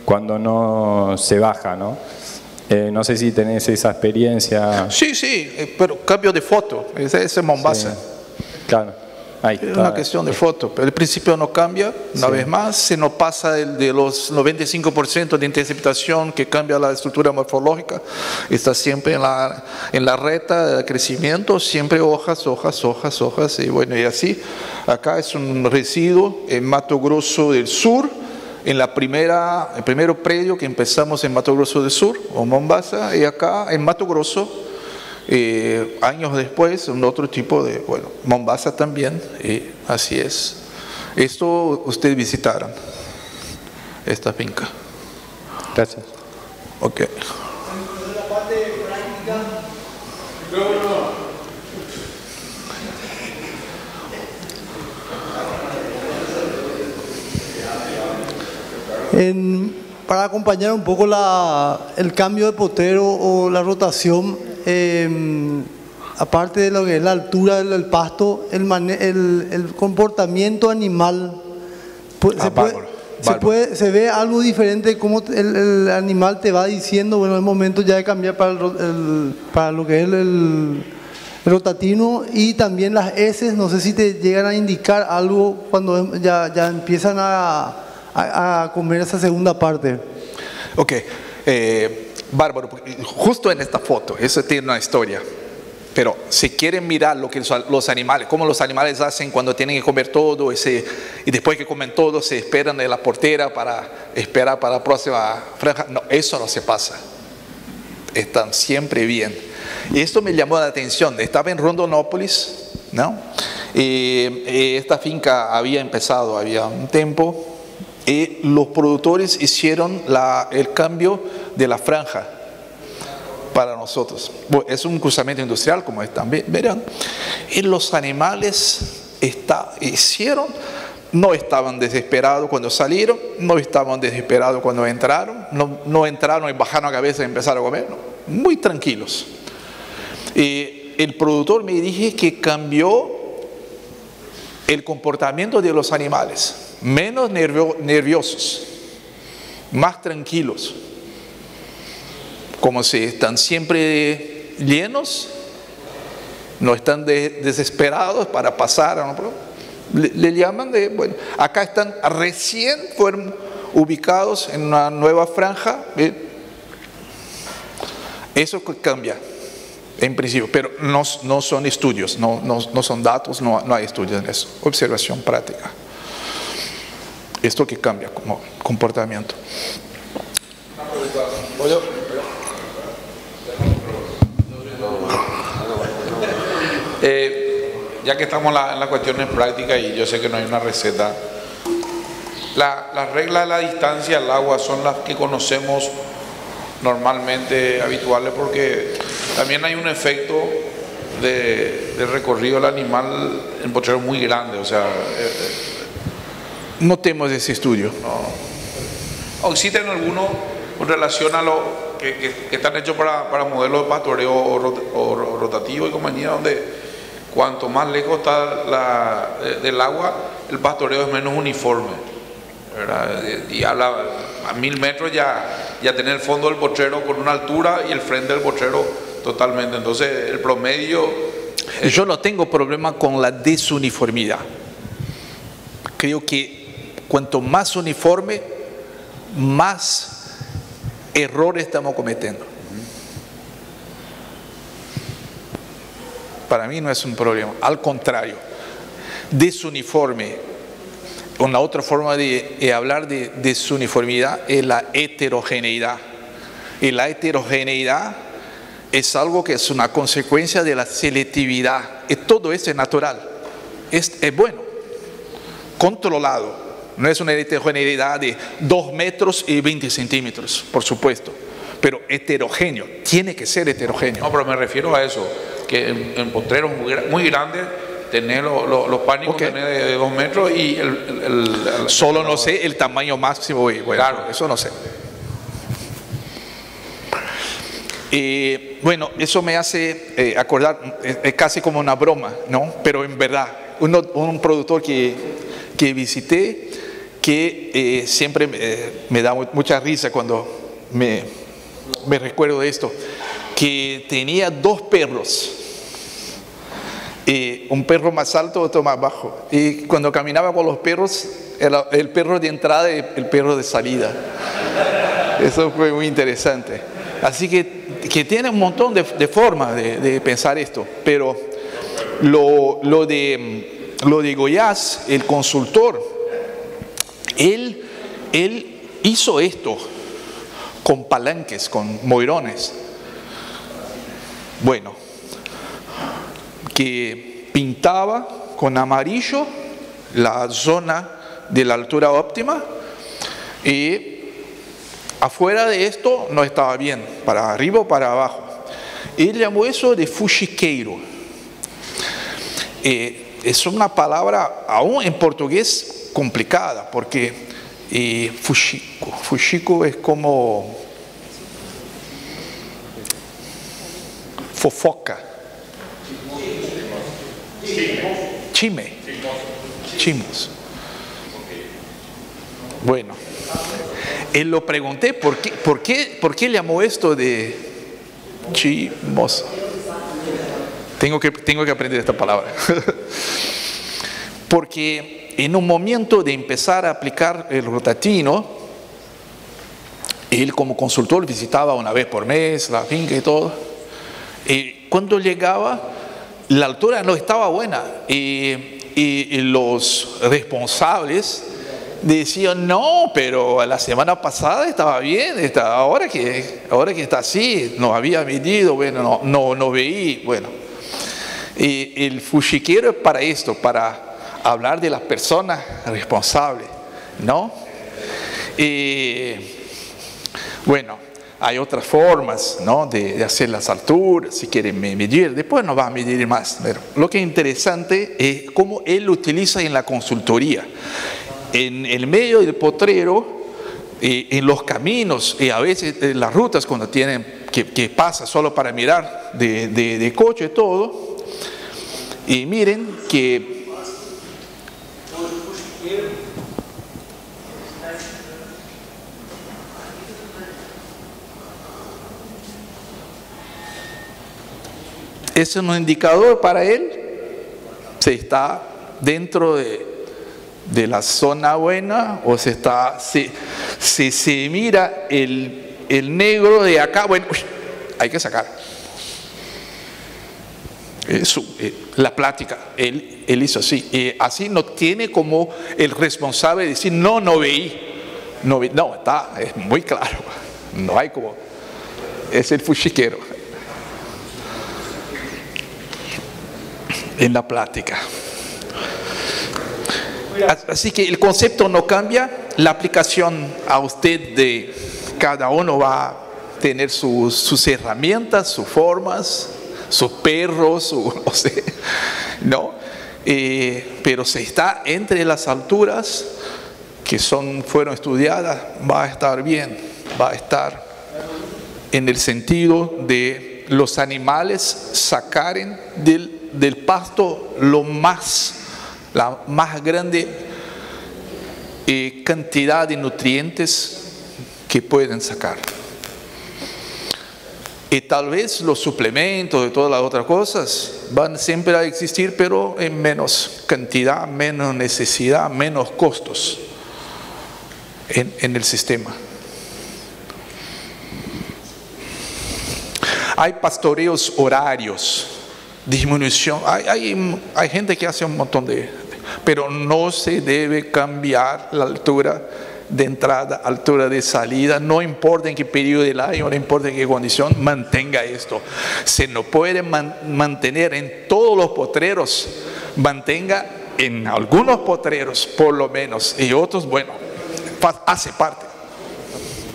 cuando no se baja, ¿no? No sé si tenés esa experiencia. Sí, pero cambio de foto, ese es Mombasa. Sí, claro. Ahí es una cuestión de foto, pero el principio no cambia, una vez más, se nos pasa de los 95% de interceptación que cambia la estructura morfológica, está siempre en la recta de crecimiento, siempre hojas, y bueno, y así, acá es un residuo en Mato Grosso del Sur, en el primero predio que empezamos en Mato Grosso del Sur, o Mombasa, y acá en Mato Grosso, años después, un otro tipo de, bueno, Mombasa también, así es. Esto ustedes visitaron, esta finca. Gracias. Ok. Para acompañar un poco el cambio de potero o la rotación, aparte de lo que es la altura del pasto, el comportamiento animal, se ve algo diferente, como el animal te va diciendo, bueno, es momento ya de cambiar para lo que es el rotatino, y también las heces, no sé si te llegan a indicar algo cuando ya empiezan a comer esa segunda parte. Ok, bárbaro, justo en esta foto, eso tiene una historia. Pero si quieren mirar lo que los animales, cómo los animales hacen cuando tienen que comer todo y después que comen todo se esperan en la portera para esperar para la próxima franja, no, eso no se pasa. Están siempre bien. Y esto me llamó la atención. Estaba en Rondonópolis, ¿no? Y esta finca había empezado, había un tiempo, y los productores hicieron el cambio de la franja para nosotros. Bueno, es un cruzamiento industrial, como están verán, y los animales no estaban desesperados cuando salieron, no estaban desesperados cuando entraron, no entraron y bajaron la cabeza y empezaron a comer, no, muy tranquilos. Y el productor me dijo que cambió el comportamiento de los animales, menos nerviosos, más tranquilos, como si están siempre llenos, no están desesperados para pasar, ¿no? Le llaman bueno, acá están, recién fueron ubicados en una nueva franja, eso cambia en principio, pero no son estudios, no son datos, no hay estudios en eso, observación práctica. Esto que cambia como comportamiento. Ya que estamos en las cuestiones prácticas y yo sé que no hay una receta, las reglas de la distancia al agua son las que conocemos normalmente habituales, porque también hay un efecto de recorrido del animal en potreros muy grande, o sea... no tenemos ese estudio. No. ¿Existen algunos con relación a lo que están hechos para modelos de pastoreo o rotativo y compañía, donde cuanto más lejos está del agua, el pastoreo es menos uniforme, ¿verdad? Y habla a 1000 metros ya tener el fondo del potrero con una altura y el frente del potrero totalmente. Entonces el promedio... Yo no tengo problema con la desuniformidad. Creo que cuanto más uniforme, más errores estamos cometiendo. Para mí no es un problema, al contrario, desuniforme. Una otra forma de hablar de desuniformidad es la heterogeneidad. Y la heterogeneidad es algo que es una consecuencia de la selectividad. Y todo eso es natural, es bueno, controlado. No es una heterogeneidad de 2 metros y 20 centímetros, por supuesto, pero heterogéneo, tiene que ser heterogéneo. No, pero me refiero a eso, que en potreros muy grandes tener los pánicos, okay, tener de 2 metros y solo no sé el tamaño máximo, bueno, claro, eso no sé. Bueno, eso me hace acordar, es casi como una broma, ¿no? Pero en verdad, un productor que visité, que siempre me da mucha risa cuando me recuerdo de esto, que tenía 2 perros, un perro más alto, otro más bajo, y cuando caminaba con los perros, el perro de entrada y el perro de salida. Eso fue muy interesante. Así que tiene un montón de formas de pensar esto, pero lo de Goiás, el consultor, él hizo esto con palanques, con moirones. Bueno, que pintaba con amarillo la zona de la altura óptima, y afuera de esto no estaba bien, para arriba o para abajo. Él llamó eso de fuxiqueiro. Es una palabra aún en portugués complicada, porque fuxico es como fofoca. Chime. Chimos. Bueno, él lo pregunté, ¿por qué llamó esto de chimoso? Tengo que aprender esta palabra. Porque en un momento de empezar a aplicar el rotatino, él como consultor visitaba una vez por mes la finca y todo. Cuando llegaba, la altura no estaba buena. Y los responsables decían, no, pero la semana pasada estaba bien, ahora que está así, no había medido, bueno, no veí, bueno. El fuxiquero es para esto, para hablar de las personas responsables, ¿no? Bueno, hay otras formas, ¿no?, de hacer las alturas, si quieren medir, después nos va a medir más. Pero lo que es interesante es cómo él lo utiliza en la consultoría. En el medio del potrero, en los caminos, y a veces en las rutas cuando tienen que pasa solo para mirar de coche todo, y miren que es un indicador para él, se está dentro de la zona buena o se mira el negro de acá, bueno, hay que sacar. La plática, él hizo así. Así no tiene como el responsable decir, no veí. No, es muy claro. No hay como, es el fuxiquero. En la plática. Así que el concepto no cambia, la aplicación a usted de cada uno va a tener sus herramientas, sus formas, sus perros, no sé, ¿no? Pero se está entre las alturas que fueron estudiadas, va a estar bien, va a estar en el sentido de los animales sacaren del pasto la más grande cantidad de nutrientes que pueden sacar. Y tal vez los suplementos y todas las otras cosas van siempre a existir, pero en menos cantidad, menos necesidad, menos costos en el sistema. Hay pastoreos horarios, disminución, hay gente que hace un montón pero no se debe cambiar la altura de entrada, altura de salida, no importa en qué periodo del año, no importa en qué condición, mantenga esto. Se no puede mantener en todos los potreros, mantenga en algunos potreros por lo menos, y otros, bueno, hace parte.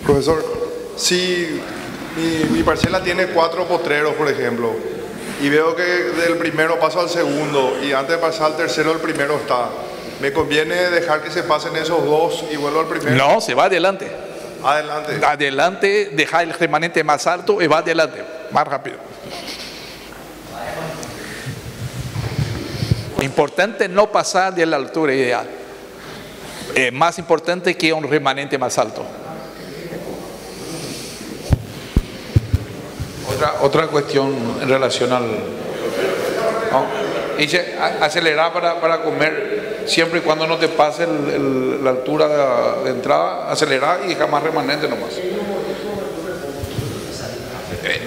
Profesor, si mi parcela tiene 4 potreros, por ejemplo, y veo que del primero paso al segundo y antes de pasar al tercero el primero está, ¿me conviene dejar que se pasen esos 2 y vuelvo al primero? No, se va adelante. Adelante. Adelante, deja el remanente más alto y va adelante, más rápido. Importante no pasar de la altura ideal. Más importante que un remanente más alto. Otra cuestión en relación al... ¿no? Dice, acelerar para comer siempre y cuando no te pase la altura de entrada, acelerar y dejar más remanente nomás.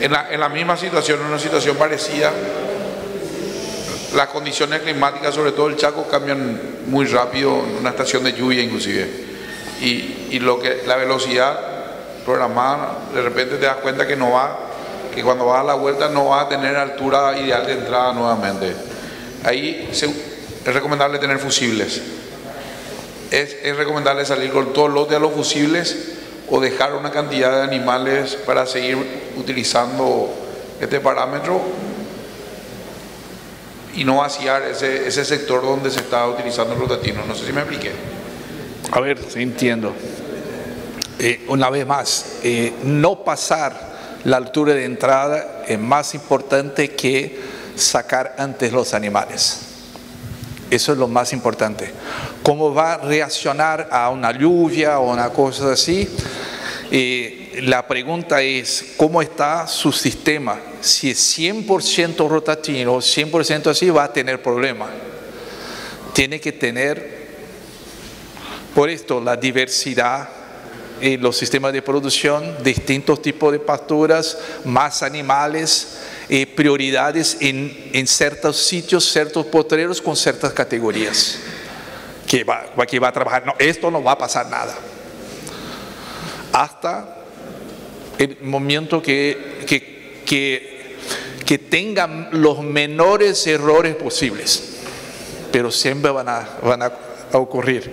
En la misma situación, en una situación parecida, las condiciones climáticas, sobre todo el Chaco, cambian muy rápido en una estación de lluvia inclusive. Y la velocidad programada, de repente te das cuenta que que cuando vas a la vuelta no vas a tener altura ideal de entrada nuevamente. Ahí es recomendable tener fusibles. Es recomendable salir con todo el lote a los fusibles o dejar una cantidad de animales para seguir utilizando este parámetro y no vaciar ese sector donde se está utilizando el rotatino. No sé si me expliqué. A ver, entiendo. Una vez más, no pasar la altura de entrada es más importante que sacar antes los animales. Eso es lo más importante. ¿Cómo va a reaccionar a una lluvia o una cosa así? La pregunta es, ¿cómo está su sistema? Si es 100% rotativo, 100% así, va a tener problemas. Tiene que tener, por esto, la diversidad en los sistemas de producción, distintos tipos de pasturas, más animales, prioridades en ciertos sitios, ciertos potreros con ciertas categorías. Que va a trabajar, no, esto no va a pasar nada. Hasta el momento que tengan los menores errores posibles. Pero siempre van a ocurrir.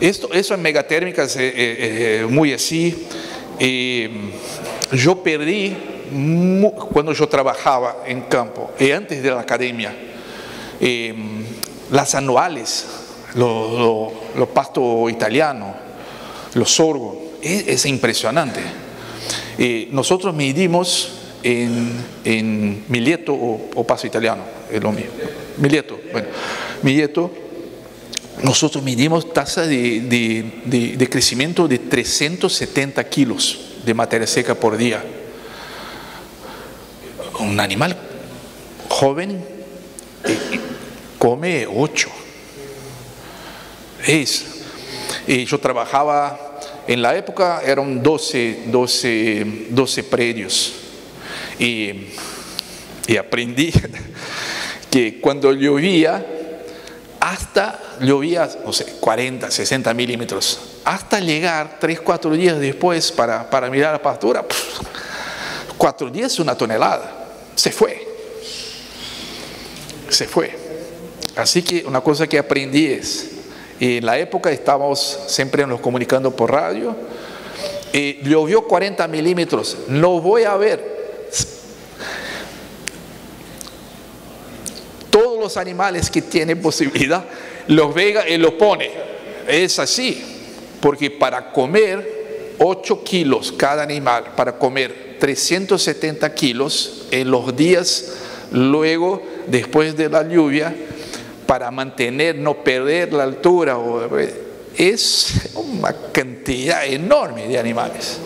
Eso en megatérmicas es muy así. Yo perdí, cuando yo trabajaba en campo, antes de la academia, las anuales, los pastos italianos, los sorgos, es impresionante. Nosotros medimos en Mileto o pasto italiano, es lo mismo. Mileto, nosotros medimos tasa de crecimiento de 370 kilos de materia seca por día. Un animal joven come 8. Yo trabajaba, en la época eran 12 predios y aprendí que cuando llovía, no sé, 40, 60 milímetros, hasta llegar 3, 4 días después para mirar la pastura, 4 días es una tonelada, se fue. Así que una cosa que aprendí es, en la época estábamos siempre nos comunicando por radio, llovió 40 milímetros, no voy a ver. Todos los animales que tienen posibilidad, los vega y los pone. Es así, porque para comer 8 kilos cada animal, para comer 370 kilos en los días luego, después de la lluvia, para mantener, no perder la altura, es una cantidad enorme de animales.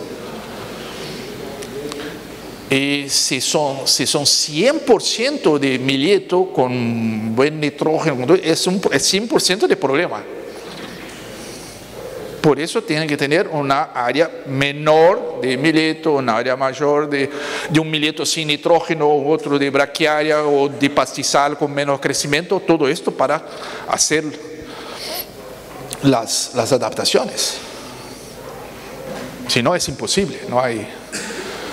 Y si son 100% de Mileto con buen nitrógeno, es 100% de problema. Por eso tienen que tener una área menor de Mileto, una área mayor de un Mileto sin nitrógeno, otro de braquiaria o de pastizal con menos crecimiento, todo esto para hacer las adaptaciones. Si no, es imposible, no hay.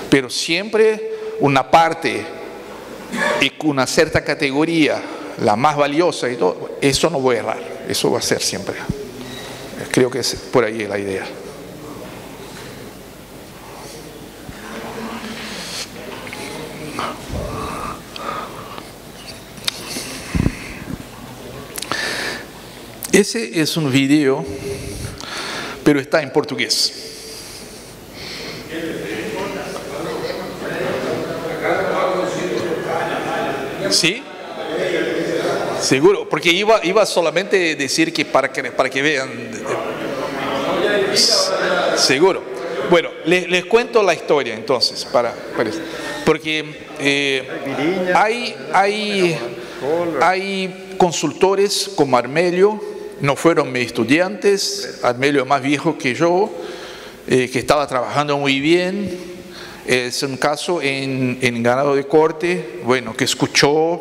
Pero siempre una parte y con una cierta categoría, la más valiosa y todo, eso no voy a errar, eso va a ser siempre. Creo que es por ahí la idea. Ese es un video, pero está en portugués. ¿Sí? Seguro, porque iba solamente a decir que para que vean. Seguro. Bueno, les cuento la historia entonces, porque hay consultores como Armelio, no fueron mis estudiantes, Armelio es más viejo que yo, que estaba trabajando muy bien. Es un caso en ganado de corte, bueno, que escuchó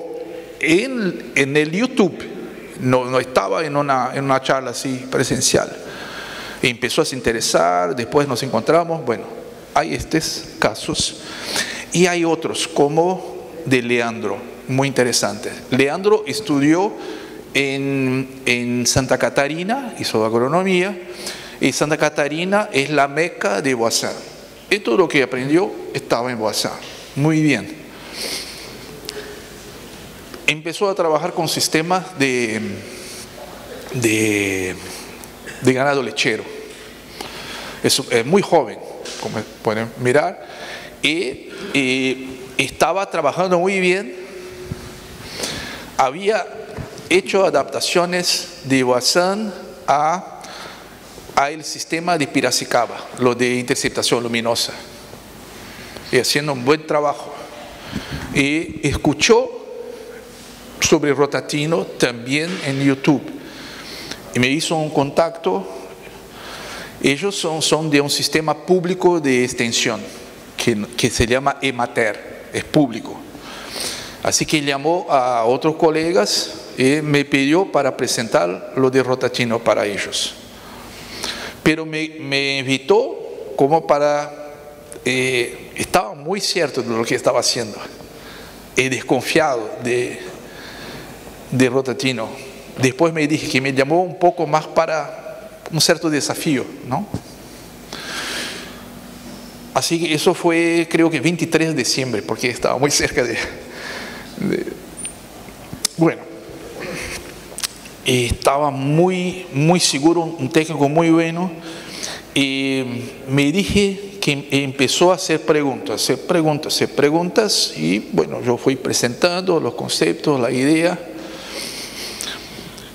en el YouTube, no estaba en una charla así presencial. E empezó a se interesar, después nos encontramos, bueno, hay estos casos. Y hay otros, como de Leandro, muy interesante. Leandro estudió en Santa Catarina, hizo agronomía, y Santa Catarina es la meca de Boazán. Y todo lo que aprendió estaba en Boazán. Muy bien. Empezó a trabajar con sistemas de ganado lechero. es muy joven, como pueden mirar, y estaba trabajando muy bien. Había hecho adaptaciones de Watson a el sistema de Piracicaba, lo de interceptación luminosa, y haciendo un buen trabajo. Y escuchó sobre Rotatino también en YouTube y me hizo un contacto. Ellos son de un sistema público de extensión que se llama EMATER, es público. Así que llamó a otros colegas y me pidió para presentar lo de Rotatino para ellos. Pero me invitó como para... estaba muy cierto de lo que estaba haciendo. He desconfiado de Rotatino. Después me dije que me llamó un poco más para un cierto desafío, ¿no? Así que eso fue, creo que 23 de diciembre, porque estaba muy cerca de bueno, y estaba muy seguro, un técnico muy bueno, y me dije que empezó a hacer preguntas, y bueno, yo fui presentando los conceptos, la idea,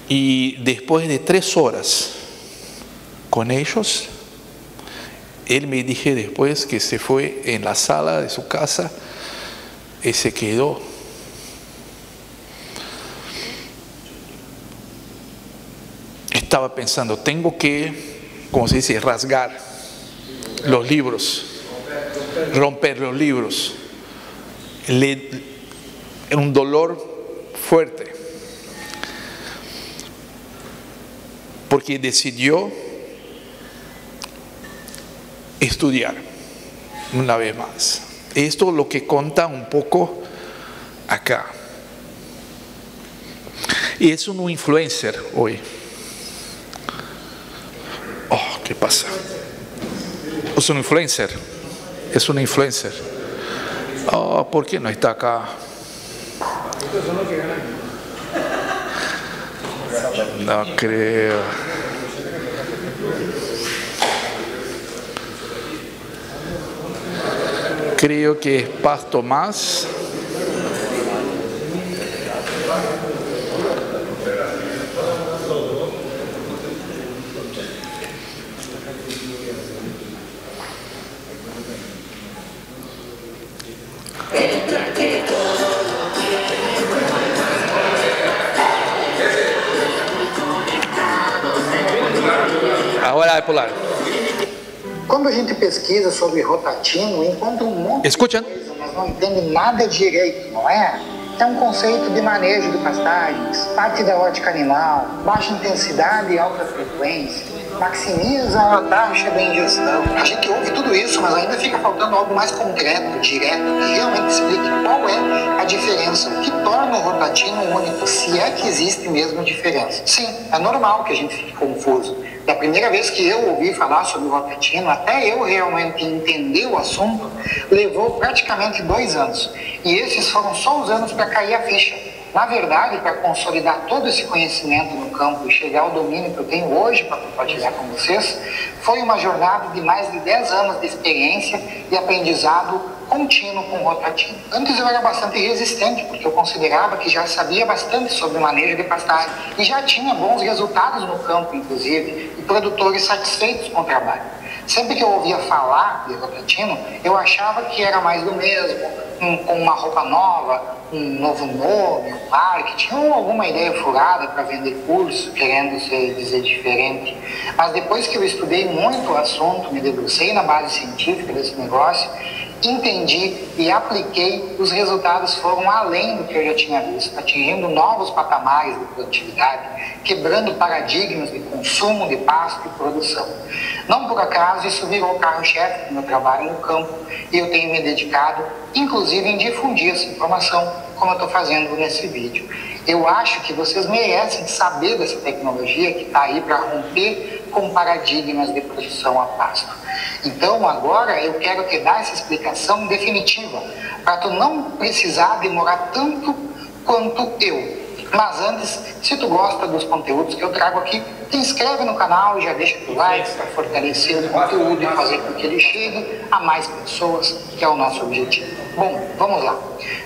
y después de 3 horas con ellos, él me dije después que se fue en la sala de su casa y se quedó. Estaba pensando, tengo que, como se dice, rasgar los libros, romper los libros. Un dolor fuerte, porque decidió estudiar una vez más. Esto es lo que cuenta un poco acá. Y es un influencer hoy. Oh, ¿qué pasa? Es un influencer. Es un influencer. Oh, ¿por qué no está acá? No creo. Creo que es Paz Tomás. Ahora é polar. Quando a gente pesquisa sobre Rotatino, encontra um monte de coisa, mas não entende nada direito, não é? É um conceito de manejo de pastagens, parte da ótica animal, baixa intensidade e alta frequência, maximiza a taxa de ingestão. A gente ouve tudo isso, mas ainda fica faltando algo mais concreto, direto, que realmente explique qual é a diferença, o que torna o Rotatino único, se é que existe mesmo diferença. Sim, é normal que a gente fique confuso. Da primeira vez que eu ouvi falar sobre o Rotatino, até eu realmente entender o assunto, levou praticamente 2 anos. E esses foram só os anos para cair a ficha. Na verdade, para consolidar todo esse conhecimento no campo e chegar ao domínio que eu tenho hoje para compartilhar com vocês, foi uma jornada de mais de 10 anos de experiência e aprendizado contínuo com o Rotatino. Antes eu era bastante resistente, porque eu considerava que já sabia bastante sobre o manejo de pastagem e já tinha bons resultados no campo, inclusive, e produtores satisfeitos com o trabalho. Sempre que eu ouvia falar de Rotatino, eu achava que era mais do mesmo, com uma roupa nova, um novo nome, um marketing, ou alguma ideia furada para vender curso, querendo se dizer diferente. Mas depois que eu estudei muito o assunto, me debrucei na base científica desse negócio, entendi e apliquei, os resultados foram além do que eu já tinha visto, atingindo novos patamares de produtividade, quebrando paradigmas de consumo de pasto e produção. Não por acaso isso virou carro-chefe do meu trabalho no campo e eu tenho me dedicado, inclusive, em difundir essa informação, como eu estou fazendo nesse vídeo. Eu acho que vocês merecem saber dessa tecnologia que está aí para romper com paradigmas de produção a pasto. Então, agora, eu quero te dar essa explicação definitiva, para tu não precisar demorar tanto quanto eu. Mas antes, se tu gosta dos conteúdos que eu trago aqui, te inscreve no canal e já deixa o like para fortalecer o conteúdo e fazer com que ele chegue a mais pessoas, que é o nosso objetivo. Bom, vamos lá.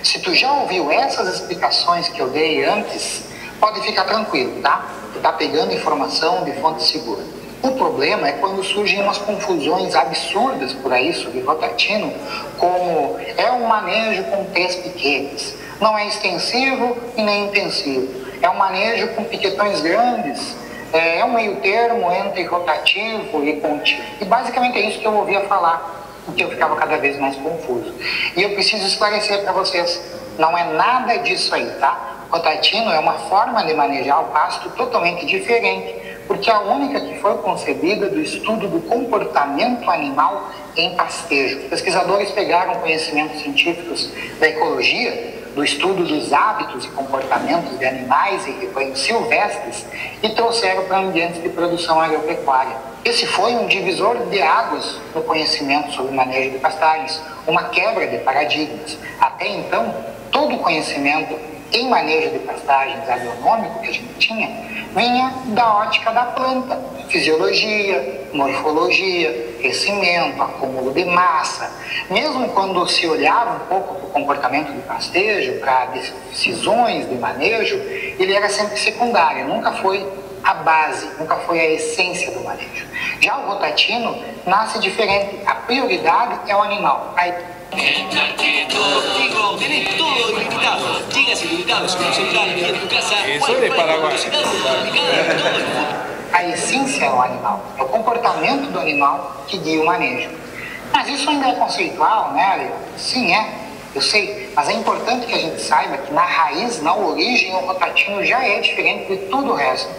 Se tu já ouviu essas explicações que eu dei antes, pode ficar tranquilo, tá? Tu tá pegando informação de fonte segura. O problema é quando surgem umas confusões absurdas por aí sobre rotatino, como é um manejo com 3 piquetes, não é extensivo e nem intensivo, é um manejo com piquetões grandes, é um meio termo entre rotativo e contínuo. E basicamente é isso que eu ouvia falar, porque eu ficava cada vez mais confuso. E eu preciso esclarecer para vocês, não é nada disso aí, tá? Rotatino é uma forma de manejar o pasto totalmente diferente, porque é a única que foi concebida do estudo do comportamento animal em pastejo. Os pesquisadores pegaram conhecimentos científicos da ecologia, do estudo dos hábitos e comportamentos de animais e rebanhos silvestres e trouxeram para ambientes de produção agropecuária. Esse foi um divisor de águas no conhecimento sobre o manejo de pastagens, uma quebra de paradigmas. Até então, todo o conhecimento em manejo de pastagens agronômico que a gente tinha, vinha da ótica da planta, fisiologia, morfologia, crescimento, acúmulo de massa. Mesmo quando se olhava um pouco para o comportamento do pastejo, para decisões de manejo, ele era sempre secundário, nunca foi a base, nunca foi a essência do manejo. Já o rotatino nasce diferente, a prioridade é o animal. Digo, tenés todo ilimitado. Gigas ilimitados con celular aquí en tu casa. Eso de Paraguay. A essência é o animal, é o comportamento do animal que guia o manejo. Mas isso ainda é conceitual, né, Leo? Sim, eu sei, mas é importante que a gente saiba que na raiz, na origem, o rotatino já é diferente de tudo o resto.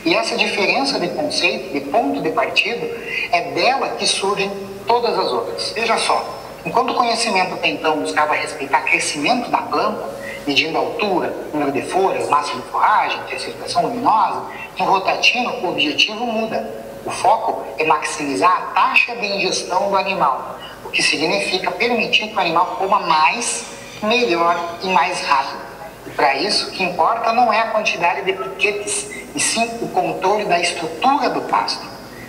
E essa diferença de conceito, de ponto de partida, é dela que surgem todas as outras. Veja só. Enquanto o conhecimento até então buscava respeitar crescimento da planta, medindo a altura, número de folhas, massa de forragem, circulação luminosa, no rotatino o objetivo muda. O foco é maximizar a taxa de ingestão do animal, o que significa permitir que o animal coma mais, melhor e mais rápido. E para isso, o que importa não é a quantidade de piquetes, e sim o controle da estrutura do pasto,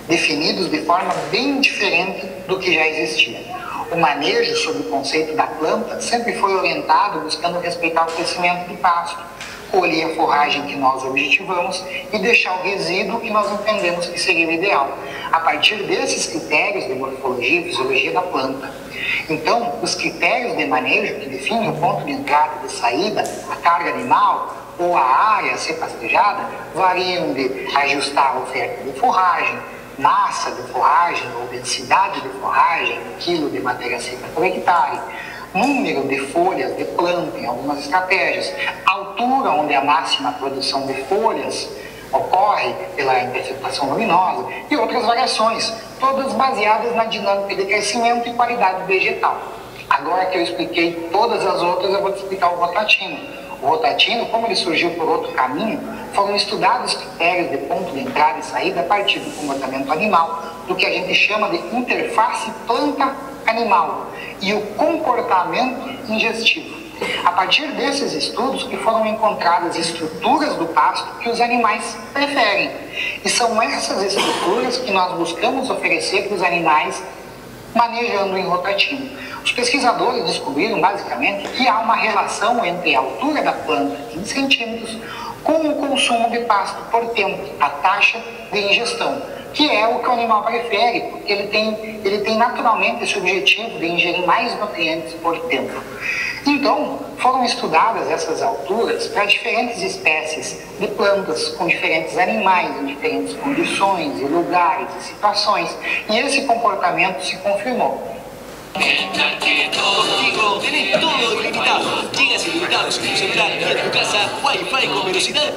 definidos de forma bem diferente do que já existia. O manejo sobre o conceito da planta sempre foi orientado buscando respeitar o crescimento do pasto, colher a forragem que nós objetivamos e deixar o resíduo que nós entendemos que seria o ideal, a partir desses critérios de morfologia e fisiologia da planta. Então, os critérios de manejo que definem o ponto de entrada e de saída, a carga animal ou a área a ser pastejada, variam de ajustar a oferta de forragem, massa de forragem ou densidade de forragem, quilo de matéria seca por hectare, número de folhas de planta em algumas estratégias, altura onde a máxima produção de folhas ocorre pela interceptação luminosa e outras variações, todas baseadas na dinâmica de crescimento e qualidade vegetal. Agora que eu expliquei todas as outras, eu vou te explicar o rotatino. O rotatino, como ele surgiu por outro caminho, foram estudados critérios de ponto de entrada e saída a partir do comportamento animal, do que a gente chama de interface planta-animal e o comportamento ingestivo. A partir desses estudos que foram encontradas estruturas do pasto que os animais preferem. E são essas estruturas que nós buscamos oferecer para os animais manejando em rotatino. Os pesquisadores descobriram basicamente que há uma relação entre a altura da planta, 15 centímetros, com o consumo de pasto por tempo, a taxa de ingestão, que é o que o animal prefere, porque ele tem naturalmente esse objetivo de ingerir mais nutrientes por tempo. Então, foram estudadas essas alturas para diferentes espécies de plantas, com diferentes animais, em diferentes condições, e lugares e situações, e esse comportamento se confirmou. Digo, tenés todo ilimitado. Gigas ilimitados en tu celular y en tu casa, Wi-Fi con velocidad.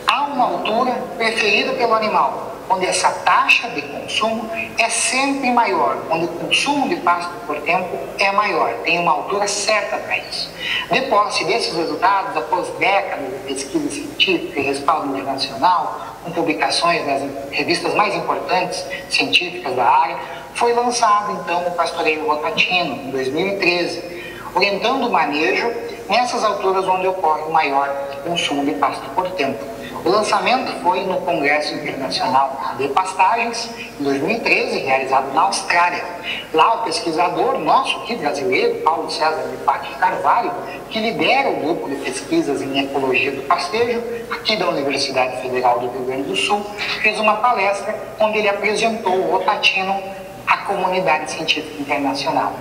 Há uma altura preferida pelo animal, onde essa taxa de consumo é sempre maior, onde o consumo de pasto por tempo é maior, tem uma altura certa para isso. De posse desses resultados, após décadas de pesquisa científica e respaldo internacional, com publicações nas revistas mais importantes científicas da área, foi lançado então o pastoreio rotatino, em 2013, orientando o manejo nessas alturas onde ocorre o maior consumo de pasto por tempo. O lançamento foi no Congresso Internacional de Pastagens, em 2013, realizado na Austrália. Lá, o pesquisador nosso aqui brasileiro, Paulo César de Paque Carvalho, que lidera o grupo de pesquisas em ecologia do pastejo, aqui da Universidade Federal do Rio Grande do Sul, fez uma palestra onde ele apresentou o Rotatino à comunidade científica internacional.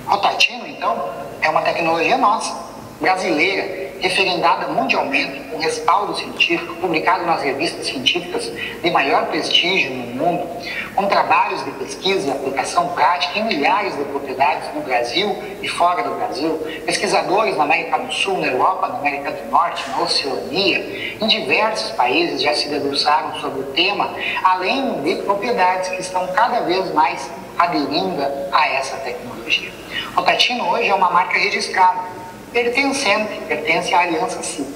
Rotatino, então, é uma tecnologia nossa, brasileira, referendada mundialmente, com respaldo científico, publicado nas revistas científicas de maior prestígio no mundo, com trabalhos de pesquisa e aplicação prática em milhares de propriedades no Brasil e fora do Brasil, pesquisadores na América do Sul, na Europa, na América do Norte, na Oceania, em diversos países já se debruçaram sobre o tema, além de propriedades que estão cada vez mais aderindo a essa tecnologia. Rotatino hoje é uma marca registrada, pertence à Aliança CIP.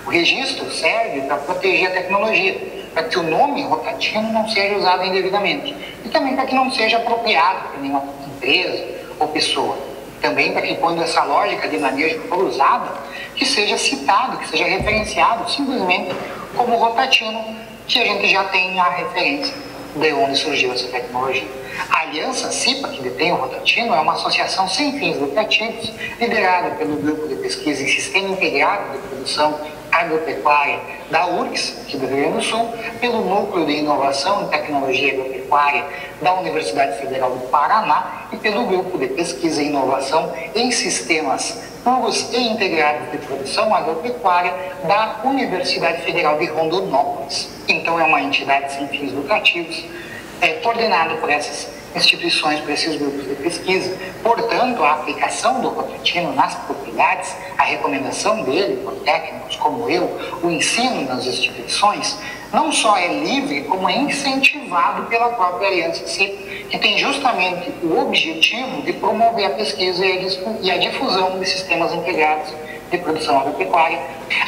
O registro serve para proteger a tecnologia, para que o nome Rotatino não seja usado indevidamente e também para que não seja apropriado por nenhuma empresa ou pessoa. Também para que, quando essa lógica de manejo for usada, que seja citado, que seja referenciado simplesmente como Rotatino, que a gente já tem a referência de onde surgiu essa tecnologia. A Aliança CIPA, que detém o Rotatino, é uma associação sem fins lucrativos, liderada pelo Grupo de Pesquisa em Sistema Integrado de Produção Agropecuária da URGS, aqui do Rio Grande do Sul, pelo Núcleo de Inovação em Tecnologia Agropecuária da Universidade Federal do Paraná e pelo Grupo de Pesquisa e Inovação em Sistemas Puros e Integrados de Produção Agropecuária da Universidade Federal de Rondonópolis. Então é uma entidade sem fins lucrativos, coordenado por essas instituições, por esses grupos de pesquisa. Portanto, a aplicação do Rotatino nas propriedades, a recomendação dele por técnicos como eu, o ensino nas instituições, não só é livre, como é incentivado pela própria Aliança CIP, que tem justamente o objetivo de promover a pesquisa e a difusão de sistemas integrados de produção agropecuária.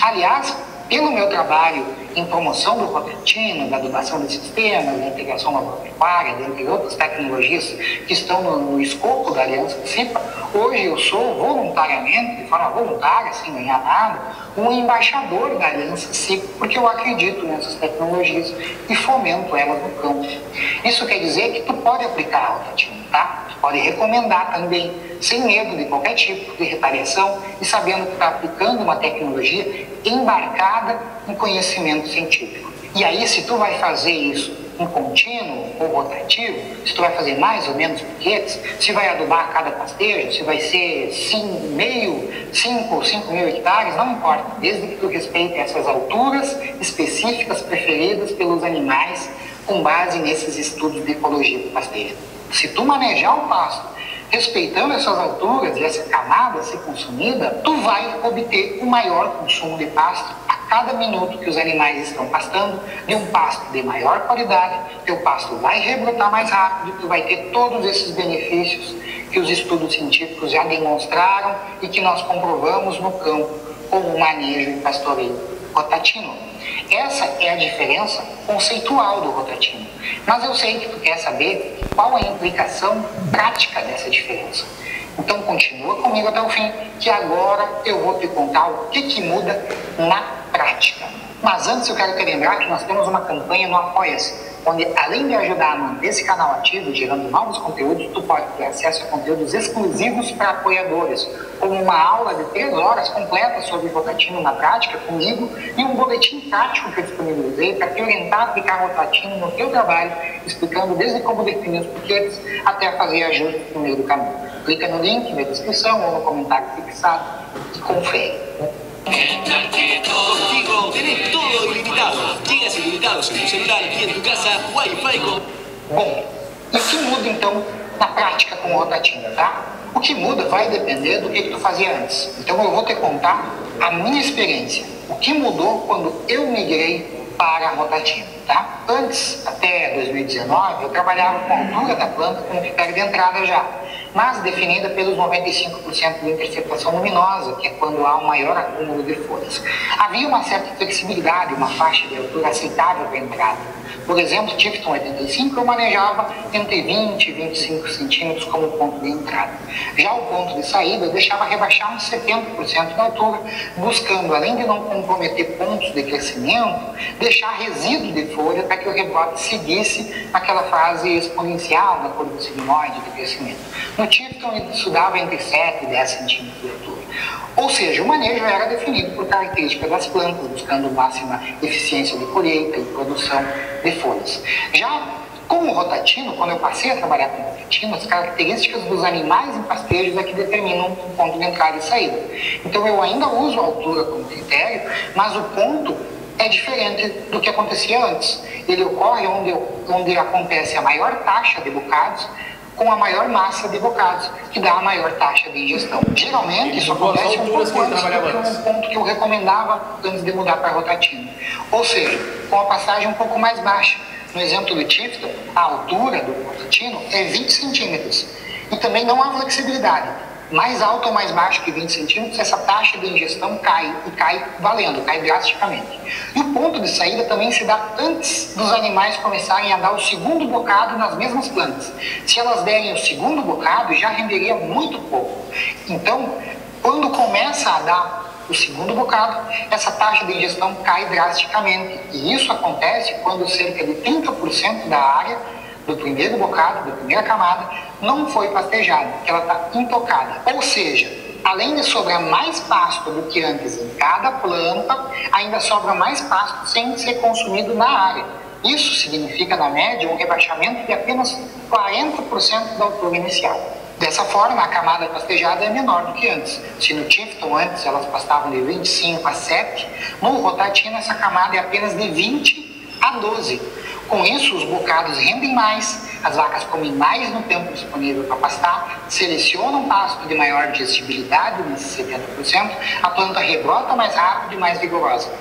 Aliás, pelo meu trabalho em promoção do Rotatino, da adubação de sistemas, da integração agropecuária, dentre outras tecnologias que estão no escopo da Aliança CIPA, hoje eu sou voluntariamente, de forma voluntária, sem ganhar nada, um embaixador da Aliança CIPA, porque eu acredito nessas tecnologias e fomento elas no campo. Isso quer dizer que tu pode aplicar a Rotatino, tá? Tu pode recomendar também, sem medo de qualquer tipo de retaliação e sabendo que está aplicando uma tecnologia embarcada em conhecimento científico. E aí, se tu vai fazer isso em contínuo ou rotativo, se tu vai fazer mais ou menos piquetes, se vai adubar cada pastejo, se vai ser 5 ou 5 mil hectares, não importa, desde que tu respeite essas alturas específicas preferidas pelos animais com base nesses estudos de ecologia do pastejo. Se tu manejar o pasto respeitando essas alturas e essa camada a ser consumida, tu vai obter o maior consumo de pasto a cada minuto que os animais estão pastando, de um pasto de maior qualidade, teu pasto vai rebrotar mais rápido, tu vai ter todos esses benefícios que os estudos científicos já demonstraram e que nós comprovamos no campo com o manejo e pastoreio Rotatino. Essa é a diferença conceitual do Rotatino. Mas eu sei que tu quer saber qual a implicação prática dessa diferença. Então continua comigo até o fim, que agora eu vou te contar o que muda na prática. Mas antes eu quero te lembrar que nós temos uma campanha no Apoia-se, onde além de ajudar a manter esse canal ativo, gerando novos conteúdos, tu pode ter acesso a conteúdos exclusivos para apoiadores, como uma aula de 3 horas completa sobre Rotatino na prática comigo e um boletim tático que eu disponibilizei para te orientar a aplicar Rotatino no teu trabalho, explicando desde como definir os piquetes até fazer ajustes no meio do caminho. Clica no link na descrição ou no comentário fixado e confere. Contigo tenés todo ilimitado. Gigas ilimitados en tu celular y en tu casa, Wi-Fi con... Bom, e o que muda então na prática com o Rotatino, tá? O que muda vai depender do que tu fazia antes. Então eu vou te contar a minha experiência. O que mudou quando eu migrei para a Rotatino, tá? Antes, até 2019, eu trabalhava com a altura da planta como critério de entrada já, mas definida pelos 95% de interceptação luminosa, que é quando há um maior acúmulo de folhas. Havia uma certa flexibilidade, uma faixa de altura aceitável para a entrada. Por exemplo, Tifton 85 eu manejava entre 20 e 25 centímetros como ponto de entrada. Já o ponto de saída eu deixava rebaixar uns 70% da altura, buscando, além de não comprometer pontos de crescimento, deixar resíduo de folha para que o rebote seguisse aquela fase exponencial da curva sigmoide de crescimento. No Tifton isso dava entre 7 e 10 centímetros de altura. Ou seja, o manejo era definido por características das plantas, buscando máxima eficiência de colheita e produção de folhas. Já com o rotatino, quando eu passei a trabalhar com o rotatino, as características dos animais em pastejos é que determinam o ponto de entrada e saída. Então eu ainda uso a altura como critério, mas o ponto é diferente do que acontecia antes. Ele ocorre onde acontece a maior taxa de bocados com a maior massa de bocados, que dá a maior taxa de ingestão. Geralmente isso acontece um pouco antes do ponto que eu recomendava antes de mudar para rotatino. Ou seja, com a passagem um pouco mais baixa. No exemplo do Tifton, a altura do rotatino é 20 centímetros. E também não há flexibilidade. Mais alto ou mais baixo que 20 centímetros, essa taxa de ingestão cai, e cai valendo, cai drasticamente. E o ponto de saída também se dá antes dos animais começarem a dar o segundo bocado nas mesmas plantas. Se elas derem o segundo bocado, já renderia muito pouco. Então, quando começa a dar o segundo bocado, essa taxa de ingestão cai drasticamente. E isso acontece quando cerca de 30% da área do primeiro bocado, da primeira camada, não foi pastejada, porque ela está intocada. Ou seja, além de sobrar mais pasto do que antes em cada planta, ainda sobra mais pasto sem ser consumido na área. Isso significa, na média, um rebaixamento de apenas 40% da altura inicial. Dessa forma, a camada pastejada é menor do que antes. Se no Tifton antes elas pastavam de 25 a 7, no rotatino essa camada é apenas de 20 a 12. Com isso, os bocados rendem mais, as vacas comem mais no tempo disponível para pastar, selecionam pasto de maior digestibilidade, nesses 70%, a planta rebrota mais rápido e mais vigorosa.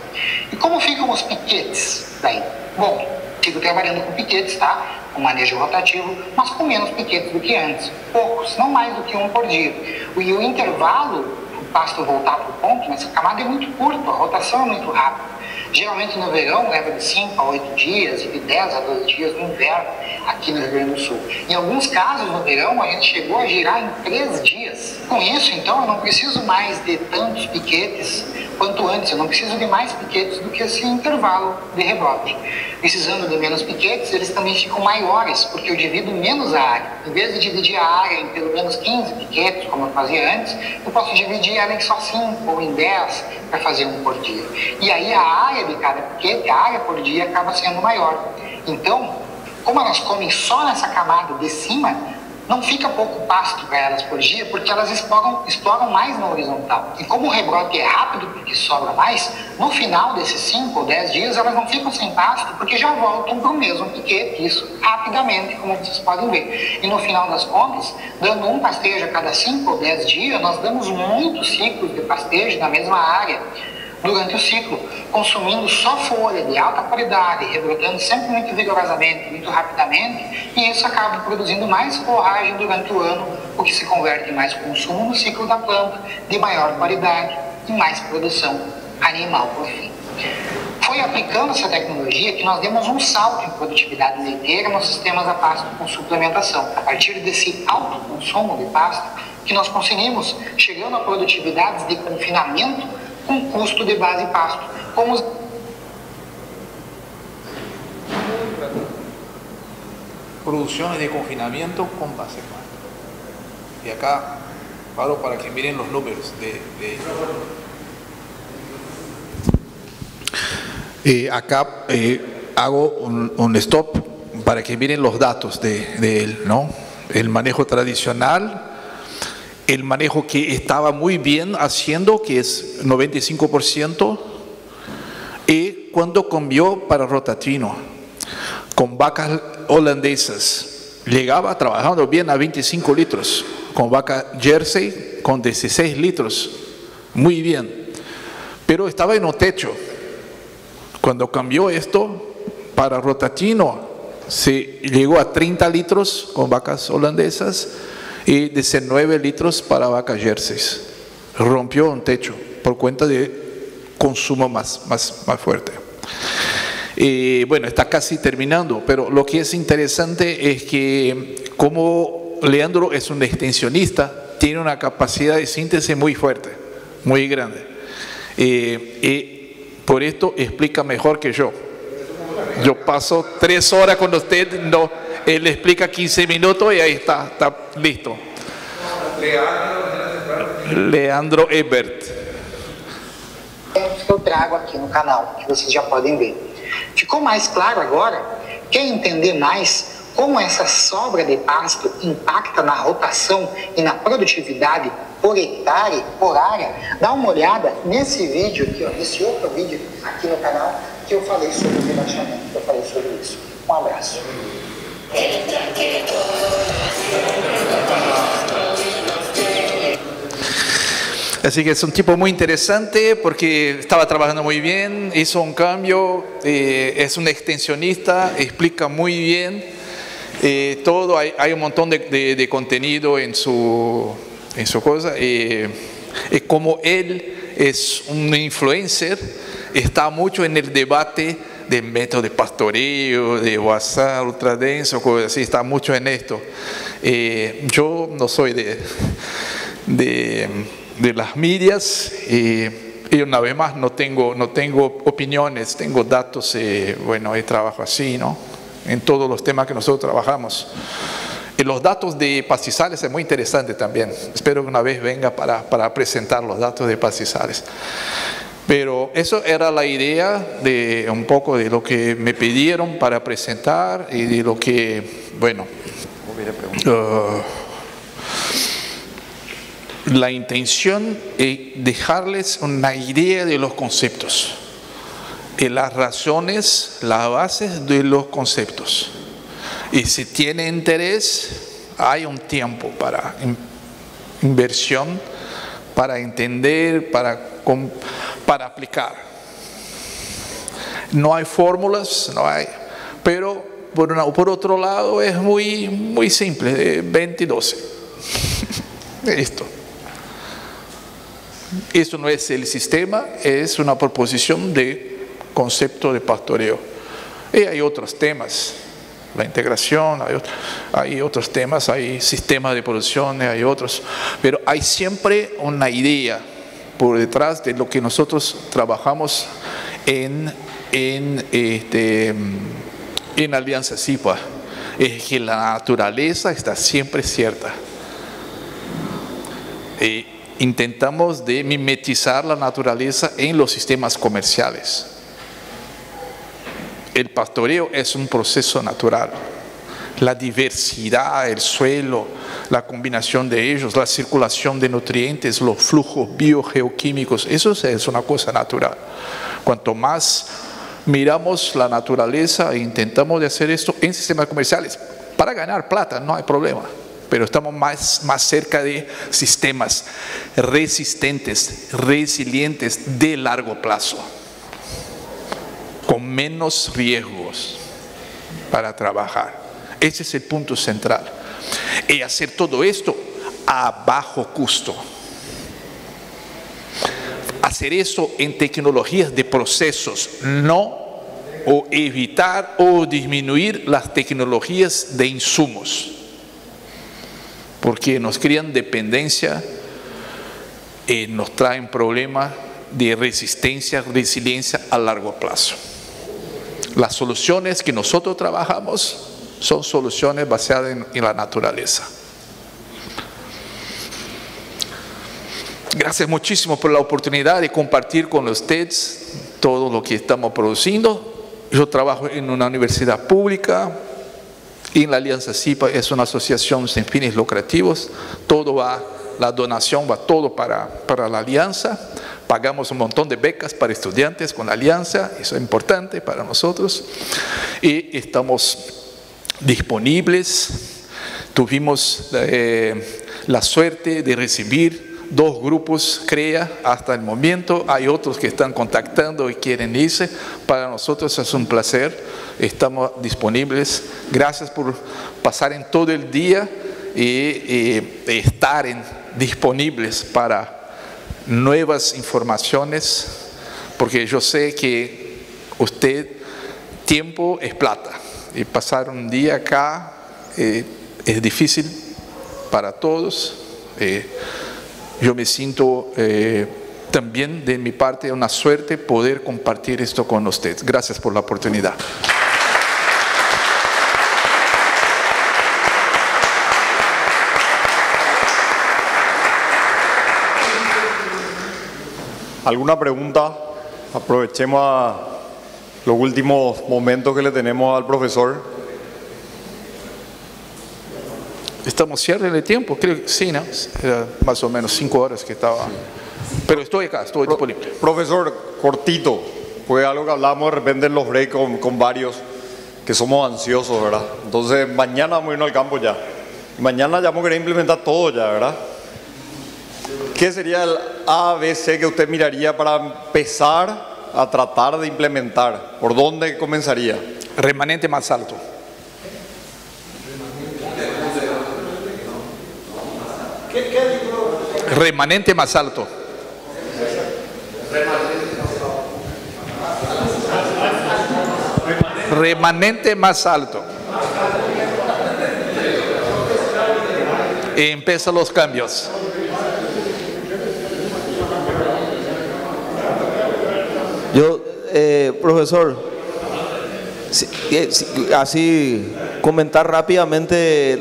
E como ficam os piquetes daí? Bom, sigo trabalhando com piquetes, tá? Com manejo rotativo, mas com menos piquetes do que antes. Poucos, não mais do que um por dia. E o intervalo, o pasto voltar para o ponto, nessa camada é muito curto, a rotação é muito rápida. Geralmente no verão leva de 5 a 8 dias e de 10 a 12 dias no inverno, aqui no Rio Grande do Sul. Em alguns casos no verão a gente chegou a girar em 3 dias. Com isso, então, eu não preciso mais de tantos piquetes quanto antes. Eu não preciso de mais piquetes do que esse intervalo de rebote. Precisando de menos piquetes, eles também ficam maiores, porque eu divido menos a área. Em vez de dividir a área em pelo menos 15 piquetes, como eu fazia antes, eu posso dividir ela em só 5 ou em 10 para fazer um por dia. E aí a área de cada piquete, a área por dia, acaba sendo maior. Então, como elas comem só nessa camada de cima, não fica pouco pasto para elas por dia, porque elas exploram mais na horizontal. E como o rebrote é rápido, porque sobra mais, no final desses 5 ou 10 dias elas não ficam sem pasto, porque já voltam para o mesmo piquete, isso rapidamente, como vocês podem ver. E no final das contas, dando um pastejo a cada 5 ou 10 dias, nós damos muitos ciclos de pastejo na mesma área durante o ciclo, consumindo só folha de alta qualidade, rebrotando sempre muito vigorosamente, muito rapidamente, e isso acaba produzindo mais forragem durante o ano, o que se converte em mais consumo no ciclo da planta, de maior qualidade e mais produção animal por fim. Foi aplicando essa tecnologia que nós demos um salto em produtividade leiteira nos sistemas a pasto com suplementação. A partir desse alto consumo de pasto, que nós conseguimos, chegando a produtividades de confinamento com custo de base pasto, como os... Producciones de confinamiento con base pasto. Y acá paro para que miren los números acá hago un stop para que miren los datos de él, ¿no? El manejo tradicional, el manejo que estaba muy bien haciendo, que es 95%, y cuando cambió para rotatino, con vacas holandesas, llegaba trabajando bien a 25 litros, con vaca Jersey con 16 litros, muy bien, pero estaba en un techo. Cuando cambió esto para rotatino, se llegó a 30 litros con vacas holandesas y 19 litros para vacas jerseys. Rompió un techo por cuenta de consumo más fuerte. Bueno, está casi terminando, pero lo que es interesante es que como Leandro es un extensionista, tiene una capacidad de síntesis muy fuerte, muy grande. Por esto explica mejor que yo. Yo paso 3 horas con usted, no, él explica 15 minutos y ahí está listo. Leandro Ebert. Que eu trago aqui no canal, que vocês já podem ver. Ficou mais claro agora? Quer entender mais como essa sobra de pasto impacta na rotação e na produtividade por hectare, por área? Dá uma olhada nesse vídeo aqui, ó, nesse outro vídeo aqui no canal, que eu falei sobre o relaxamento, que eu falei sobre isso. Um abraço. Así que es un tipo muy interesante porque estaba trabajando muy bien, hizo un cambio, es un extensionista, explica muy bien todo, hay un montón de contenido en su cosa. Como él es un influencer, está mucho en el debate del método de pastoreo, de WhatsApp, ultradenso, cosas así, está mucho en esto. Yo no soy de las medias y una vez más no tengo opiniones, tengo datos, bueno, trabajo así, ¿no? En todos los temas que nosotros trabajamos. Y los datos de pastizales es muy interesante también. Espero que una vez venga para presentar los datos de pastizales. Pero eso era la idea de un poco de lo que me pidieron para presentar y de lo que, bueno, la intención es dejarles una idea de los conceptos y las razones, las bases de los conceptos. Y si tiene interés, hay un tiempo para inversión, para entender, para aplicar. No hay fórmulas, no hay, pero por otro lado es muy simple, 20 y 12. Listo. Eso no es el sistema, es una proposición de concepto de pastoreo. Y hay otros temas, la integración, hay otros temas, hay sistemas de producción, hay otros, pero hay siempre una idea por detrás de lo que nosotros trabajamos en Alianza SIPA, es que la naturaleza está siempre cierta. Intentamos de mimetizar la naturaleza en los sistemas comerciales. El pastoreo es un proceso natural. La diversidad, el suelo, la combinación de ellos, la circulación de nutrientes, los flujos biogeoquímicos, eso es una cosa natural. Cuanto más miramos la naturaleza e intentamos de hacer esto en sistemas comerciales, para ganar plata no hay problema. Pero estamos más cerca de sistemas resistentes, resilientes de largo plazo, con menos riesgos para trabajar. Ese es el punto central. Y hacer todo esto a bajo costo. Hacer eso en tecnologías de procesos, no o evitar o disminuir las tecnologías de insumos. Porque nos crean dependencia y nos traen problemas de resistencia, resiliencia a largo plazo. Las soluciones que nosotros trabajamos son soluciones basadas en la naturaleza. Gracias muchísimo por la oportunidad de compartir con ustedes todo lo que estamos produciendo. Yo trabajo en una universidad pública. En la Alianza SIPA es una asociación sin fines lucrativos, la donación va todo para la Alianza, pagamos un montón de becas para estudiantes con la Alianza, eso es importante para nosotros, y estamos disponibles. Tuvimos la suerte de recibir 2 grupos CREA hasta el momento, hay otros que están contactando y quieren irse. Para nosotros es un placer, estamos disponibles. Gracias por pasar en todo el día y estar disponibles para nuevas informaciones, porque yo sé que usted tiempo es plata. Y pasar un día acá es difícil para todos. Yo me siento también de mi parte una suerte poder compartir esto con ustedes. Gracias por la oportunidad. ¿Alguna pregunta? Aprovechemos a los últimos momentos que le tenemos al profesor. Estamos cierre de tiempo, creo que sí, ¿no? Era más o menos 5 horas que estaba. Pero estoy acá, estoy disponible. Profesor, cortito, fue algo que hablamos de repente en los breaks con varios, que somos ansiosos, ¿verdad? Entonces, mañana vamos a irnos al campo ya. Mañana ya vamos a querer implementar todo ya, ¿verdad? ¿Qué sería el ABC que usted miraría para empezar a tratar de implementar? ¿Por dónde comenzaría? Remanente más alto. Remanente más alto. Remanente más alto. Y empiezan los cambios. Yo, profesor, así comentar rápidamente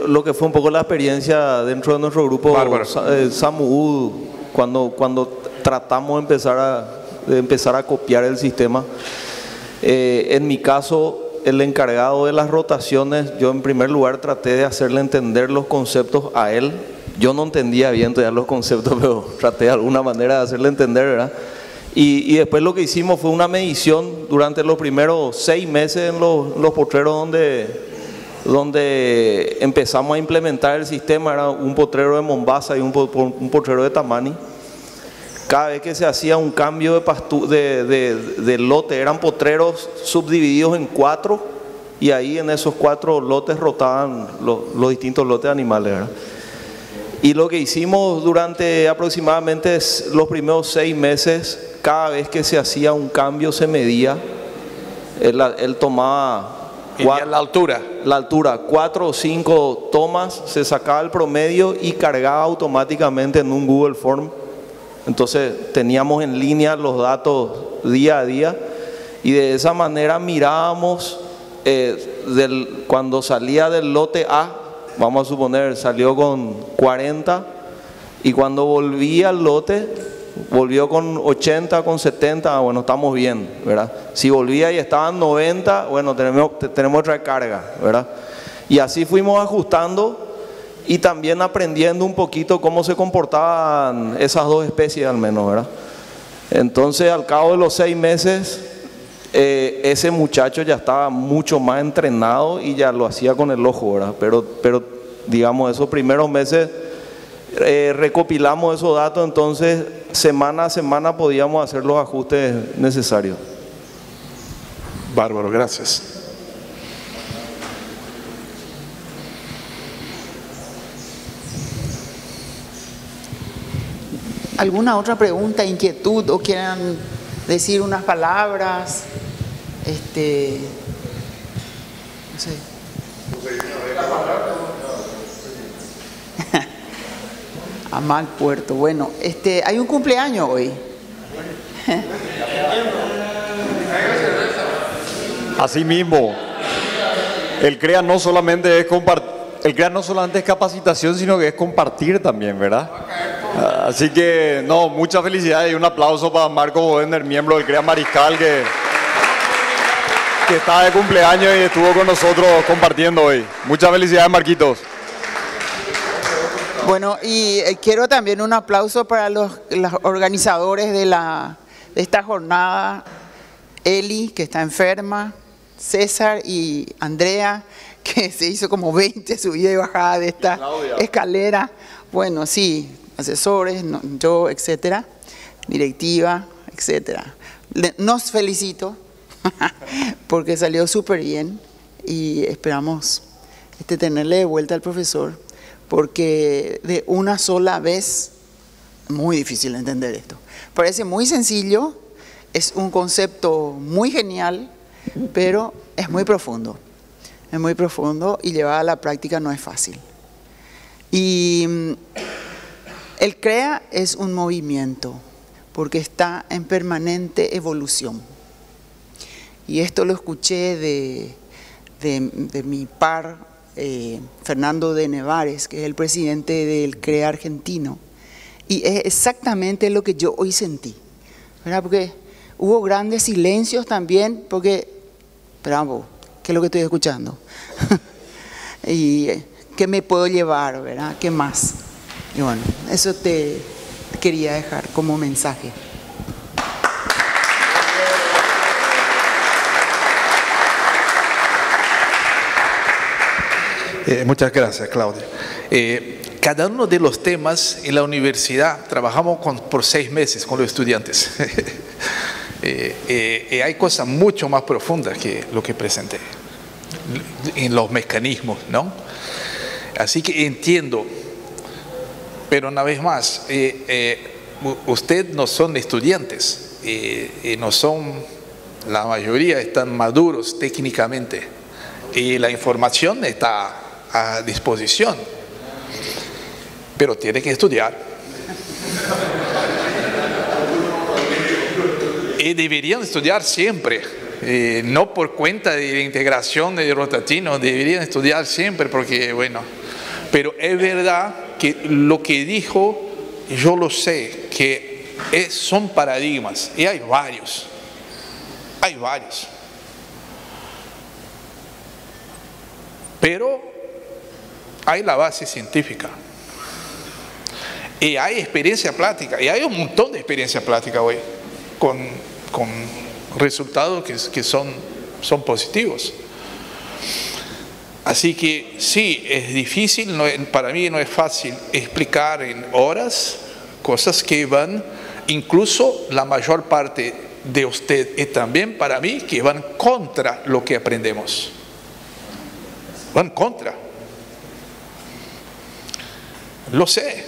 lo que fue un poco la experiencia dentro de nuestro grupo SAMU cuando tratamos de empezar a copiar el sistema. En mi caso, el encargado de las rotaciones, yo en primer lugar traté de hacerle entender los conceptos a él. Yo no entendía bien todavía los conceptos, pero traté de alguna manera de hacerle entender, ¿verdad? Y después lo que hicimos fue una medición durante los primeros 6 meses en los potreros donde empezamos a implementar el sistema. Era un potrero de Mombasa y un potrero de Tamani. Cada vez que se hacía un cambio de lote, eran potreros subdivididos en 4, y ahí en esos 4 lotes rotaban los distintos lotes de animales, ¿verdad? Y lo que hicimos durante aproximadamente los primeros 6 meses, cada vez que se hacía un cambio se medía, él tomaba la altura, 4 o 5 tomas, se sacaba el promedio y cargaba automáticamente en un Google Form. Entonces teníamos en línea los datos día a día, y de esa manera mirábamos cuando salía del lote A, vamos a suponer salió con 40, y cuando volvía al lote volvió con 80, con 70, bueno, estamos bien, ¿verdad? Si volvía y estaban 90, bueno, tenemos otra carga, ¿verdad? Y así fuimos ajustando y también aprendiendo un poquito cómo se comportaban esas dos especies al menos, ¿verdad? Entonces, al cabo de los 6 meses, ese muchacho ya estaba mucho más entrenado y ya lo hacía con el ojo, ¿verdad? Pero digamos, esos primeros meses recopilamos esos datos, entonces semana a semana podíamos hacer los ajustes necesarios. Bárbaro, gracias. ¿Alguna otra pregunta, inquietud, o quieran decir unas palabras? No sé. Amal Puerto. Bueno, hay un cumpleaños hoy. Así mismo, el CREA no solamente es capacitación, sino que es compartir también, ¿verdad? Así que, no, muchas felicidades y un aplauso para Marco Bodender, miembro del CREA Mariscal, que está de cumpleaños y estuvo con nosotros compartiendo hoy. Muchas felicidades, Marquitos. Bueno, y quiero también un aplauso para los organizadores de esta jornada. Eli, que está enferma, César y Andrea, que se hizo como 20 subida y bajada de esta escalera. Bueno, sí, asesores, yo, etcétera, directiva, etcétera. Nos felicito porque salió súper bien y esperamos tenerle de vuelta al profesor, porque de una sola vez, muy difícil entender esto. Parece muy sencillo, es un concepto muy genial, pero es muy profundo y llevar a la práctica no es fácil. Y el CREA es un movimiento porque está en permanente evolución. Y esto lo escuché de mi par, Fernando de Nevares, que es el presidente del CREA argentino. Y es exactamente lo que yo hoy sentí, ¿verdad? Porque hubo grandes silencios también, porque, bravo, ¿qué es lo que estoy escuchando? Y ¿qué me puedo llevar, verdad? ¿Qué más? Y bueno, eso te quería dejar como mensaje. Muchas gracias, Claudia. Cada uno de los temas en la universidad trabajamos por 6 meses con los estudiantes. Hay cosas mucho más profundas que lo que presenté en los mecanismos, ¿no? Así que entiendo, pero una vez más, ustedes no son estudiantes, no son, la mayoría están maduros técnicamente y la información está a disposición, pero tienen que estudiar. Y deberían estudiar siempre, no por cuenta de la integración de Rotatino, deberían estudiar siempre porque, bueno, pero es verdad que lo que dijo, yo lo sé, que son paradigmas, y hay varios. Pero hay la base científica. Y hay experiencia práctica, y hay un montón de experiencia práctica hoy, con resultados que son positivos. Así que sí, es difícil, para mí no es fácil explicar en horas cosas que van, incluso la mayor parte de usted y también para mí, que van contra lo que aprendemos. Van contra. Lo sé.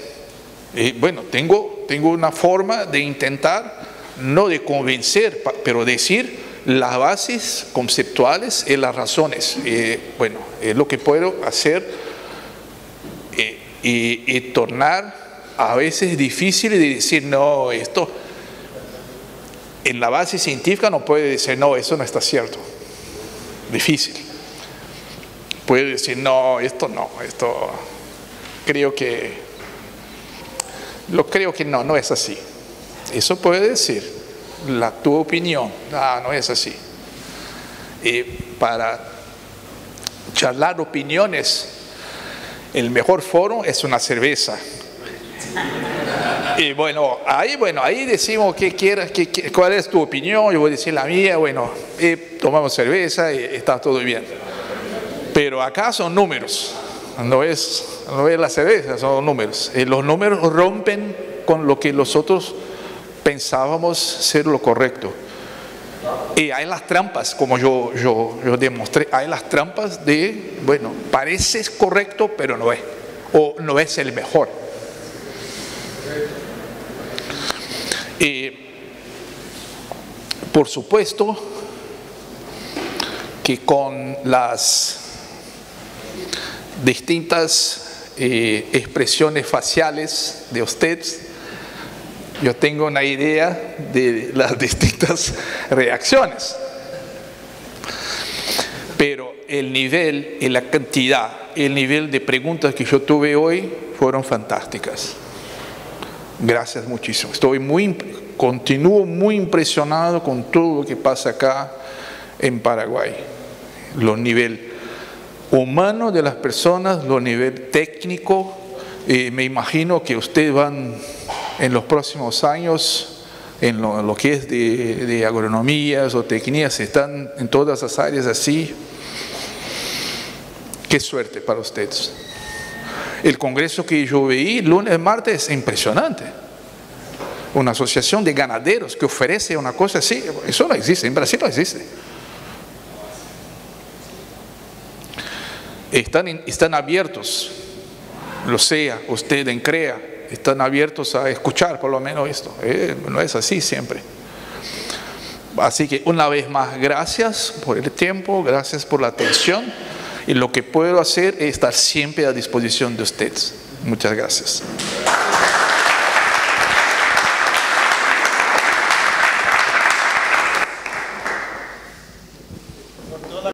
Bueno, tengo una forma de intentar, no de convencer, pero decir las bases conceptuales y las razones. Bueno, es lo que puedo hacer y tornar a veces difícil de decir, no, esto en la base científica no puede decir, no, eso no está cierto. Difícil. Puede decir, no, esto creo que no es así. Eso puede decir tu opinión. No es así. Para charlar opiniones, el mejor foro es una cerveza. Y ahí decimos qué quieras, cuál es tu opinión, yo voy a decir la mía, tomamos cerveza y está todo bien. Pero acá son números, no es la cerveza, son números. Y los números rompen con lo que nosotros pensábamos ser lo correcto. Y hay las trampas, como yo demostré, hay las trampas de, parece correcto, pero no es, o no es el mejor. Por supuesto que con las distintas expresiones faciales de ustedes, yo tengo una idea de las distintas reacciones. Pero el nivel y la cantidad, el nivel de preguntas que yo tuve hoy fueron fantásticas. Gracias muchísimo. Continúo muy impresionado con todo lo que pasa acá en Paraguay. Los niveles humanos de las personas, los niveles técnicos. Me imagino que ustedes van en los próximos años, en lo que es de agronomía o tecnías, están en todas las áreas así. Qué suerte para ustedes. El congreso que yo veí lunes, martes, es impresionante. Una asociación de ganaderos que ofrece una cosa así, eso no existe, en Brasil no existe. Están abiertos, lo sea usted en CREA, están abiertos a escuchar por lo menos esto. No es así siempre. Así que una vez más, gracias por el tiempo, gracias por la atención, y lo que puedo hacer es estar siempre a disposición de ustedes. Muchas gracias.